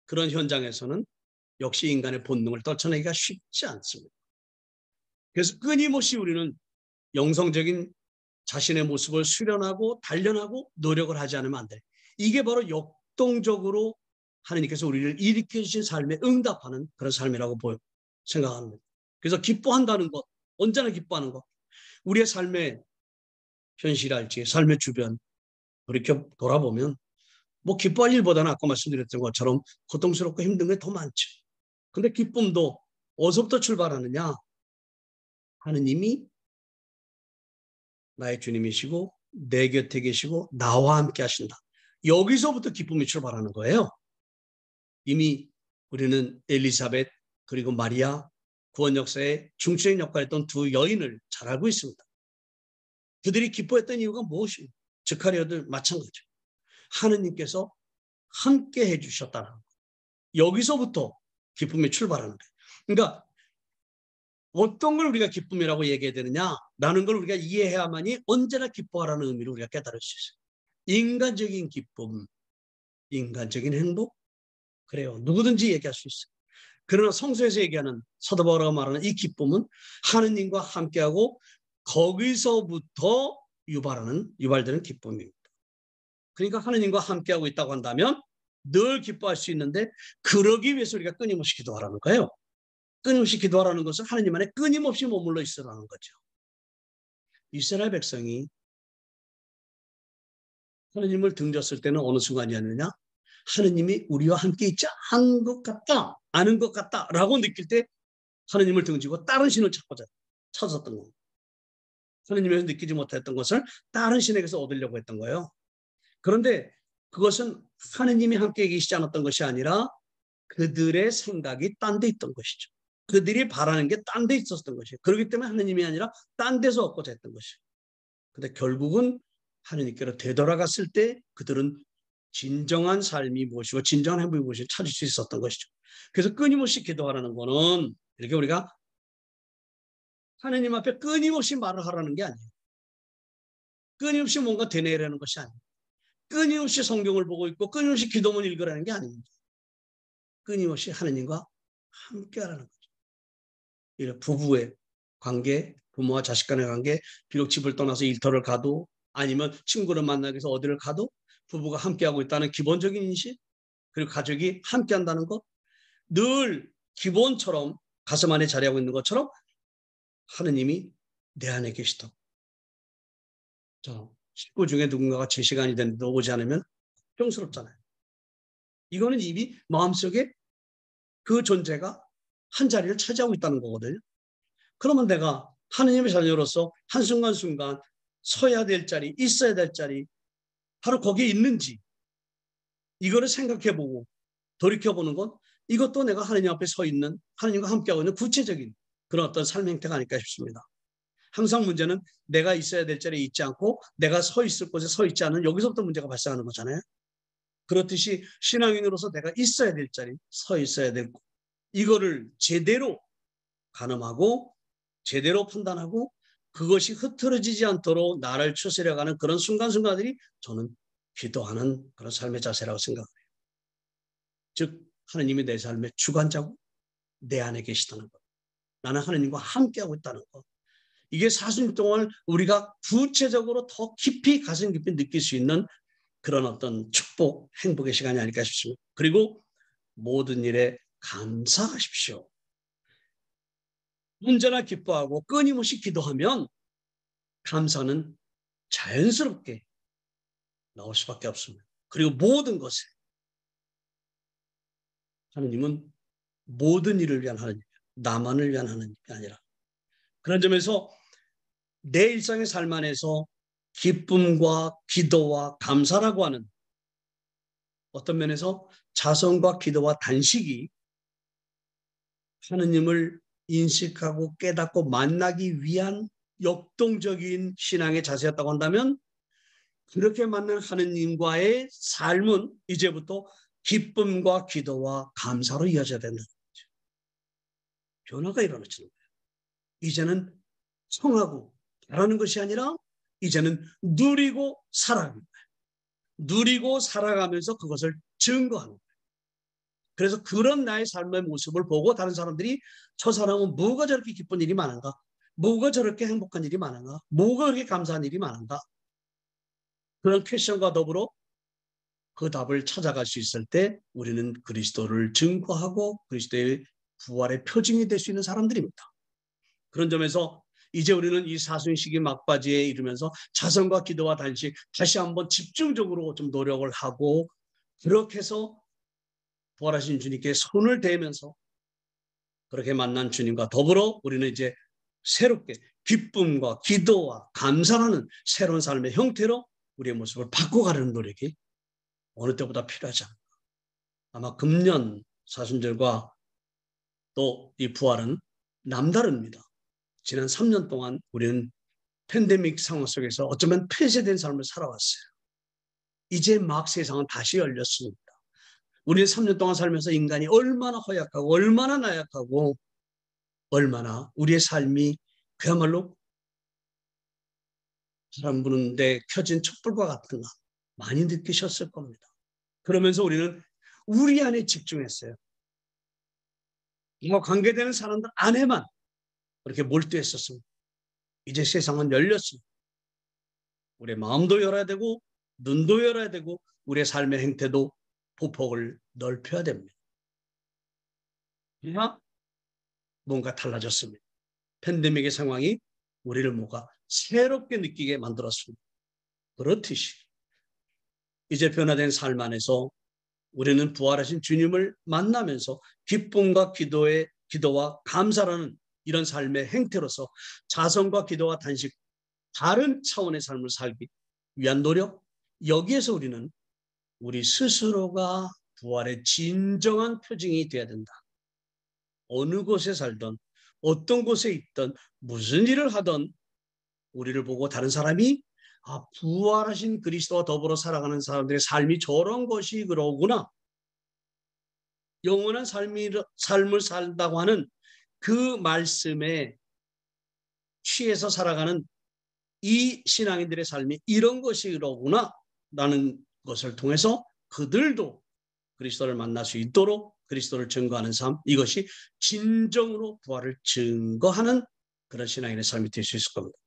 그런 현장에서는 역시 인간의 본능을 떨쳐내기가 쉽지 않습니다. 그래서 끊임없이 우리는 영성적인 자신의 모습을 수련하고 단련하고 노력을 하지 않으면 안 돼요. 이게 바로 역동적으로 하나님께서 우리를 일으켜 주신 삶에 응답하는 그런 삶이라고 생각합니다. 그래서 기뻐한다는 것, 언제나 기뻐하는 것, 우리의 삶의 현실할지 삶의 주변 이렇게 돌아보면 뭐 기뻐할 일보다는 아까 말씀드렸던 것처럼 고통스럽고 힘든 게 더 많죠. 근데 기쁨도 어디서부터 출발하느냐? 하느님이 나의 주님이시고 내 곁에 계시고 나와 함께 하신다. 여기서부터 기쁨이 출발하는 거예요. 이미 우리는 엘리사벳 그리고 마리아 구원 역사에 중추적 역할을 했던 두 여인을 잘 알고 있습니다. 그들이 기뻐했던 이유가 무엇입니까? 스가랴도 마찬가지죠. 하느님께서 함께 해주셨다는 거. 여기서부터 기쁨이 출발하는 거예요. 그러니까 어떤 걸 우리가 기쁨이라고 얘기해야 되느냐라는 걸 우리가 이해해야만이 언제나 기뻐하라는 의미를 우리가 깨달을 수 있어요. 인간적인 기쁨, 인간적인 행복, 그래요. 누구든지 얘기할 수 있어요. 그러나 성서에서 얘기하는 사도 바울가 말하는 이 기쁨은 하느님과 함께하고 거기서부터 유발되는 기쁨입니다. 그러니까 하느님과 함께하고 있다고 한다면 늘 기뻐할 수 있는데 그러기 위해서 우리가 끊임없이 기도하라는 거예요. 끊임없이 기도하라는 것은 하느님 안에 끊임없이 머물러 있으라는 거죠. 이스라엘 백성이 하느님을 등졌을 때는 어느 순간이었느냐? 하느님이 우리와 함께 있지 않은 것 같다, 아는 것 같다라고 느낄 때 하느님을 등지고 다른 신을 찾았던 겁니다. 하느님에서 느끼지 못했던 것을 다른 신에게서 얻으려고 했던 거예요. 그런데 그것은 하느님이 함께 계시지 않았던 것이 아니라 그들의 생각이 딴 데 있던 것이죠. 그들이 바라는 게 딴 데 있었던 것이에요. 그렇기 때문에 하느님이 아니라 딴 데서 얻고자 했던 것이에요. 그런데 결국은 하느님께로 되돌아갔을 때 그들은 진정한 삶이 무엇이고 진정한 행복이 무엇인지 찾을 수 있었던 것이죠. 그래서 끊임없이 기도하라는 거는 이렇게 우리가 하느님 앞에 끊임없이 말을 하라는 게 아니에요. 끊임없이 뭔가 되뇌라는 것이 아니에요. 끊임없이 성경을 보고 있고 끊임없이 기도문 읽으라는 게 아닙니다. 끊임없이 하느님과 함께 하라는 거죠. 이런 부부의 관계, 부모와 자식 간의 관계, 비록 집을 떠나서 일터를 가도 아니면 친구를 만나기 위해서 어디를 가도 부부가 함께하고 있다는 기본적인 인식, 그리고 가족이 함께한다는 것, 늘 기본처럼 가슴 안에 자리하고 있는 것처럼 하느님이 내 안에 계시다고. 식구 중에 누군가가 제 시간이 됐는데 오지 않으면 걱정스럽잖아요. 이거는 이미 마음속에 그 존재가 한 자리를 차지하고 있다는 거거든요. 그러면 내가 하느님의 자녀로서 한순간순간 서야 될 자리, 있어야 될 자리, 바로 거기에 있는지 이거를 생각해보고 돌이켜보는 건 이것도 내가 하느님 앞에 서 있는, 하느님과 함께하고 있는 구체적인 그런 어떤 삶의 행태가 아닐까 싶습니다. 항상 문제는 내가 있어야 될 자리에 있지 않고 내가 서 있을 곳에 서 있지 않은 여기서부터 문제가 발생하는 거잖아요. 그렇듯이 신앙인으로서 내가 있어야 될 자리, 서 있어야 될 곳, 이거를 제대로 가늠하고 제대로 판단하고 그것이 흐트러지지 않도록 나를 추스려가는 그런 순간순간들이 저는 기도하는 그런 삶의 자세라고 생각해요. 즉 하느님이 내 삶의 주관자고 내 안에 계시다는 것. 나는 하느님과 함께하고 있다는 것. 이게 사순 동안 우리가 구체적으로 더 깊이 가슴 깊이 느낄 수 있는 그런 어떤 축복, 행복의 시간이 아닐까 싶습니다. 그리고 모든 일에 감사하십시오. 언제나 기뻐하고 끊임없이 기도하면 감사는 자연스럽게 나올 수밖에 없습니다. 그리고 모든 것에 하느님은 모든 일을 위한 하느님, 나만을 위한 하느님이 아니라 그런 점에서 내 일상의 삶 안에서 기쁨과 기도와 감사라고 하는 어떤 면에서 자성과 기도와 단식이 하느님을 인식하고 깨닫고 만나기 위한 역동적인 신앙의 자세였다고 한다면 그렇게 만난 하느님과의 삶은 이제부터 기쁨과 기도와 감사로 이어져야 된다는 거죠. 변화가 일어나는 거예요. 이제는 청하고 바라는 것이 아니라 이제는 누리고 살아가는 거예요. 누리고 살아가면서 그것을 증거하는 거예요. 그래서 그런 나의 삶의 모습을 보고 다른 사람들이 저 사람은 뭐가 저렇게 기쁜 일이 많은가? 뭐가 저렇게 행복한 일이 많은가? 뭐가 그렇게 감사한 일이 많은가? 그런 퀘션과 더불어 그 답을 찾아갈 수 있을 때 우리는 그리스도를 증거하고 그리스도의 부활의 표징이 될 수 있는 사람들입니다. 그런 점에서 이제 우리는 이 사순식이 막바지에 이르면서 자성과 기도와 단식 다시 한번 집중적으로 좀 노력을 하고 그렇게 해서 부활하신 주님께 손을 대면서 그렇게 만난 주님과 더불어 우리는 이제 새롭게 기쁨과 기도와 감사하는 새로운 삶의 형태로 우리의 모습을 바꿔가려는 노력이 어느 때보다 필요하지 않을까. 아마 금년 사순절과 또 이 부활은 남다릅니다. 지난 3년 동안 우리는 팬데믹 상황 속에서 어쩌면 폐쇄된 삶을 살아왔어요. 이제 막 세상은 다시 열렸습니다. 우리는 3년 동안 살면서 인간이 얼마나 허약하고 얼마나 나약하고 얼마나 우리의 삶이 그야말로 사람 보는데 켜진 촛불과 같은가 많이 느끼셨을 겁니다. 그러면서 우리는 우리 안에 집중했어요. 관계되는 사람들 안에만 그렇게 몰두했었습니다. 이제 세상은 열렸습니다. 우리의 마음도 열어야 되고 눈도 열어야 되고 우리의 삶의 행태도 보폭을 넓혀야 됩니다. 뭔가 달라졌습니다. 팬데믹의 상황이 우리를 뭔가 새롭게 느끼게 만들었습니다. 그렇듯이 이제 변화된 삶 안에서 우리는 부활하신 주님을 만나면서 기쁨과 기도와 감사라는 이런 삶의 행태로서 자성과 기도와 단식, 다른 차원의 삶을 살기 위한 노력, 여기에서 우리는 우리 스스로가 부활의 진정한 표징이 되어야 된다. 어느 곳에 살던 어떤 곳에 있던 무슨 일을 하던 우리를 보고 다른 사람이 부활하신 그리스도와 더불어 살아가는 사람들의 삶이 저런 것이 그러구나. 영원한 삶을 살다고 하는 그 말씀에 취해서 살아가는 이 신앙인들의 삶이 이런 것이 그러구나 라는 것을 통해서 그들도 그리스도를 만날 수 있도록 그리스도를 증거하는 삶, 이것이 진정으로 부활을 증거하는 그런 신앙인의 삶이 될 수 있을 겁니다.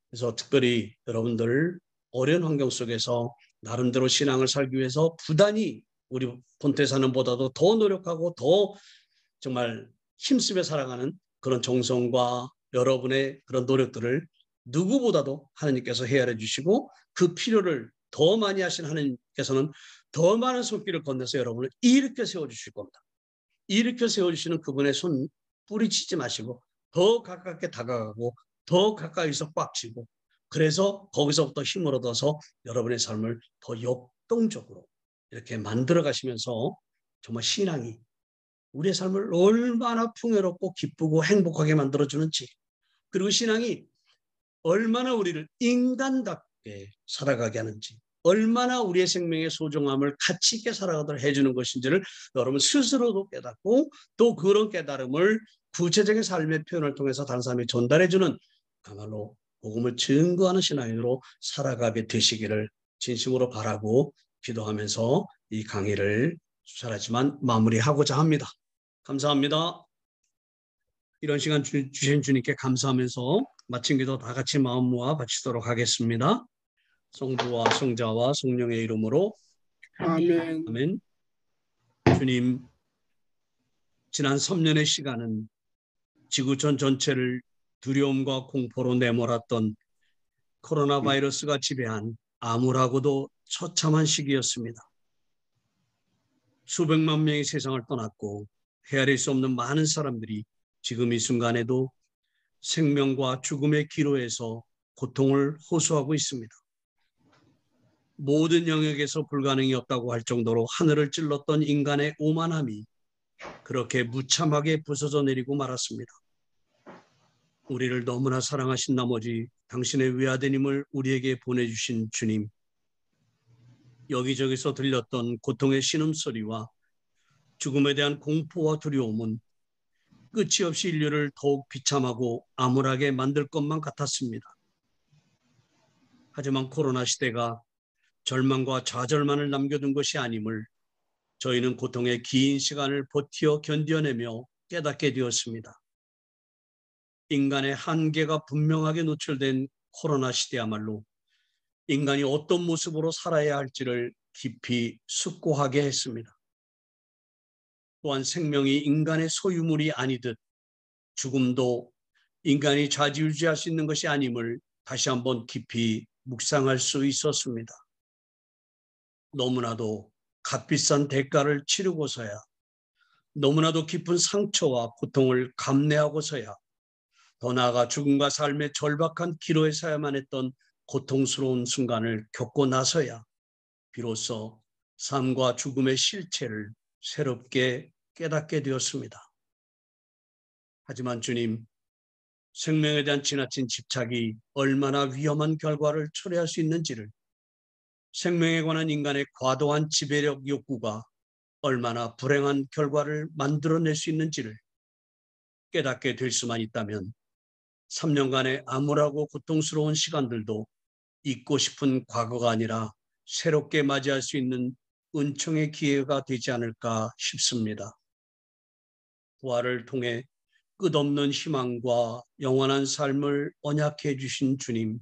그래서 특별히 여러분들 어려운 환경 속에서 나름대로 신앙을 살기 위해서 부단히 우리 본토에 사는 보다도 더 노력하고 더 정말 힘쓰며 살아가는 그런 정성과 여러분의 그런 노력들을 누구보다도 하나님께서 헤아려 주시고 그 필요를 더 많이 하신 하나님께서는 더 많은 손길을 건네서 여러분을 일으켜 세워주실 겁니다. 일으켜 세워주시는 그분의 손 뿌리치지 마시고 더 가깝게 다가가고 더 가까이서 꽉 쥐고 그래서 거기서부터 힘을 얻어서 여러분의 삶을 더 역동적으로 이렇게 만들어 가시면서 정말 신앙이 우리의 삶을 얼마나 풍요롭고 기쁘고 행복하게 만들어주는지, 그리고 신앙이 얼마나 우리를 인간답게 살아가게 하는지, 얼마나 우리의 생명의 소중함을 가치 있게 살아가도록 해주는 것인지를 여러분 스스로도 깨닫고 또 그런 깨달음을 구체적인 삶의 표현을 통해서 다른 사람에게 전달해주는 그야말로 복음을 증거하는 신앙인으로 살아가게 되시기를 진심으로 바라고 기도하면서 이 강의를 수차례지만 마무리하고자 합니다. 감사합니다. 이런 시간 주신 주님께 감사하면서 마친 기도 다 같이 마음 모아 바치도록 하겠습니다. 성부와 성자와 성령의 이름으로 아멘. 아멘. 주님, 지난 3년의 시간은 지구촌 전체를 두려움과 공포로 내몰았던 코로나 바이러스가 지배한 암울하고도 처참한 시기였습니다. 수백만 명이 세상을 떠났고 헤아릴 수 없는 많은 사람들이 지금 이 순간에도 생명과 죽음의 기로에서 고통을 호소하고 있습니다. 모든 영역에서 불가능이 없다고 할 정도로 하늘을 찔렀던 인간의 오만함이 그렇게 무참하게 부서져 내리고 말았습니다. 우리를 너무나 사랑하신 나머지 당신의 외아된 힘을 우리에게 보내주신 주님, 여기저기서 들렸던 고통의 신음소리와 죽음에 대한 공포와 두려움은 끝이 없이 인류를 더욱 비참하고 암울하게 만들 것만 같았습니다. 하지만 코로나 시대가 절망과 좌절만을 남겨둔 것이 아님을 저희는 고통의 긴 시간을 버티어 견뎌내며 깨닫게 되었습니다. 인간의 한계가 분명하게 노출된 코로나 시대야말로 인간이 어떤 모습으로 살아야 할지를 깊이 숙고하게 했습니다. 또한 생명이 인간의 소유물이 아니듯 죽음도 인간이 좌지우지할 수 있는 것이 아님을 다시 한번 깊이 묵상할 수 있었습니다. 너무나도 값비싼 대가를 치르고서야, 너무나도 깊은 상처와 고통을 감내하고서야 더 나아가 죽음과 삶의 절박한 기로에서야만 했던 고통스러운 순간을 겪고 나서야 비로소 삶과 죽음의 실체를 새롭게 깨닫게 되었습니다. 하지만 주님, 생명에 대한 지나친 집착이 얼마나 위험한 결과를 초래할 수 있는지를, 생명에 관한 인간의 과도한 지배력 욕구가 얼마나 불행한 결과를 만들어낼 수 있는지를 깨닫게 될 수만 있다면 3년간의 암울하고 고통스러운 시간들도 잊고 싶은 과거가 아니라 새롭게 맞이할 수 있는 은총의 기회가 되지 않을까 싶습니다. 부활을 통해 끝없는 희망과 영원한 삶을 언약해 주신 주님,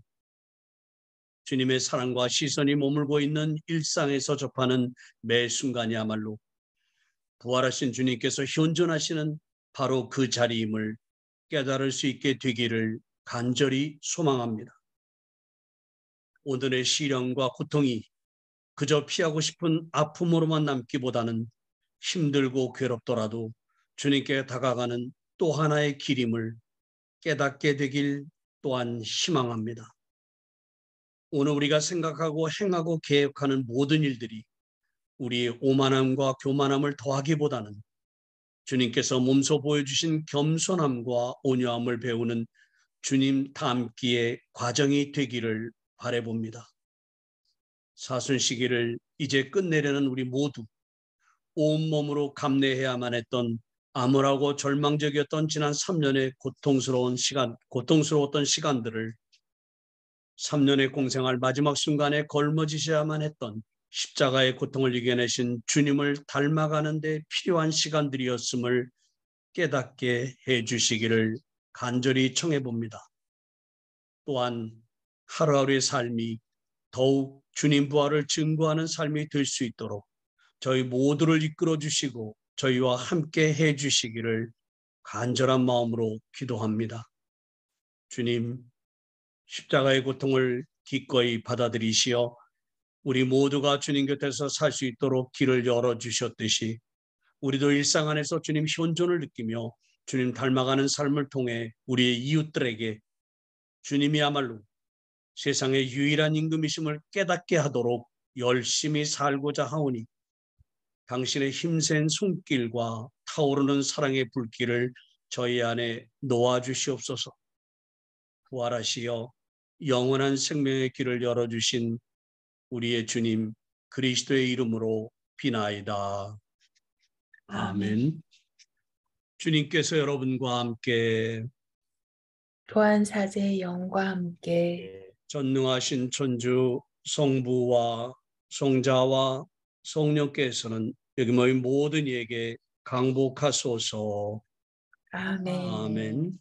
주님의 사랑과 시선이 머물고 있는 일상에서 접하는 매 순간이야말로 부활하신 주님께서 현존하시는 바로 그 자리임을 깨달을 수 있게 되기를 간절히 소망합니다. 오늘의 시련과 고통이 그저 피하고 싶은 아픔으로만 남기보다는 힘들고 괴롭더라도 주님께 다가가는 또 하나의 길임을 깨닫게 되길 또한 희망합니다. 오늘 우리가 생각하고 행하고 계획하는 모든 일들이 우리의 오만함과 교만함을 더하기보다는 주님께서 몸소 보여주신 겸손함과 온유함을 배우는 주님 닮기의 과정이 되기를 바라봅니다. 사순 시기를 이제 끝내려는 우리 모두 온몸으로 감내해야만 했던 암울하고 절망적이었던 지난 3년의 고통스러웠던 시간들을 3년의 공생활 마지막 순간에 걸머지셔야만 했던 십자가의 고통을 이겨내신 주님을 닮아가는 데 필요한 시간들이었음을 깨닫게 해주시기를 간절히 청해 봅니다. 또한 하루하루의 삶이 더욱 주님 부활을 증거하는 삶이 될 수 있도록 저희 모두를 이끌어 주시고 저희와 함께 해 주시기를 간절한 마음으로 기도합니다. 주님, 십자가의 고통을 기꺼이 받아들이시어 우리 모두가 주님 곁에서 살 수 있도록 길을 열어주셨듯이 우리도 일상 안에서 주님 현존을 느끼며 주님 닮아가는 삶을 통해 우리의 이웃들에게 주님이야말로 세상의 유일한 임금이심을 깨닫게 하도록 열심히 살고자 하오니 당신의 힘센 손길과 타오르는 사랑의 불길을 저희 안에 놓아주시옵소서. 부활하시어 영원한 생명의 길을 열어주신 우리의 주님 그리스도의 이름으로 비나이다. 아멘. 주님께서 여러분과 함께 부활사제의 영과 함께 전능하신 천주 성부와 성자와 성령께서는 여기 모인 모든 이에게 강복하소서. 아멘. 아멘.